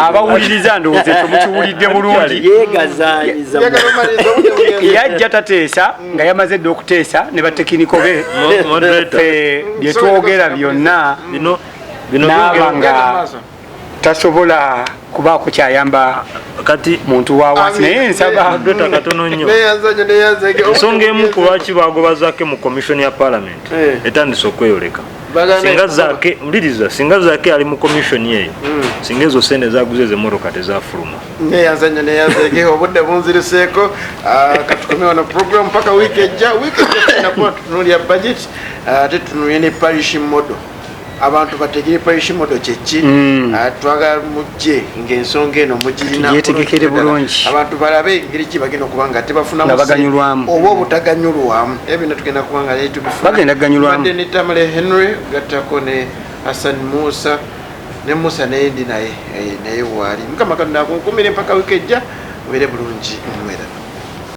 abawuliriza ndowooza temukiwulidde bulungi yajja tateesa nga yamaze dde okuteesa ne batekiniko be ffe bye twogera byonna naaba nga tasobola kubaako kyayamba kati muntu wa wansi naye nsaba katono nnyo ensonga emu ku lwaki bagobazaake mu komishoni ya paalamenti etandise okweyoleka singa zaake ali mu komishoni eyo singa ezo sente zaguze ez'emmotoka tezafuluma neyazanya neyazege obudde bunziriseeko katukomye wano program mpaka wiiki ejja tunakuba tutunuulya budget ate tutunuulye ne parish model abantu bategere parish model kyeki twagala mujje ng'ensonga eno mugirina yetegekere bulungi abantu balabe engeri ki bagenda okuba nga tebafunamu oba obutaganyulwamu ebino tugenda kuba nga bagenda ganyulwamu ne Tamale Henry gattako ne Hassan Musa ne Musa naye ndi naye waali mukama katonda akunkumire mpaka wiiki ejja mubeere bulungi mwera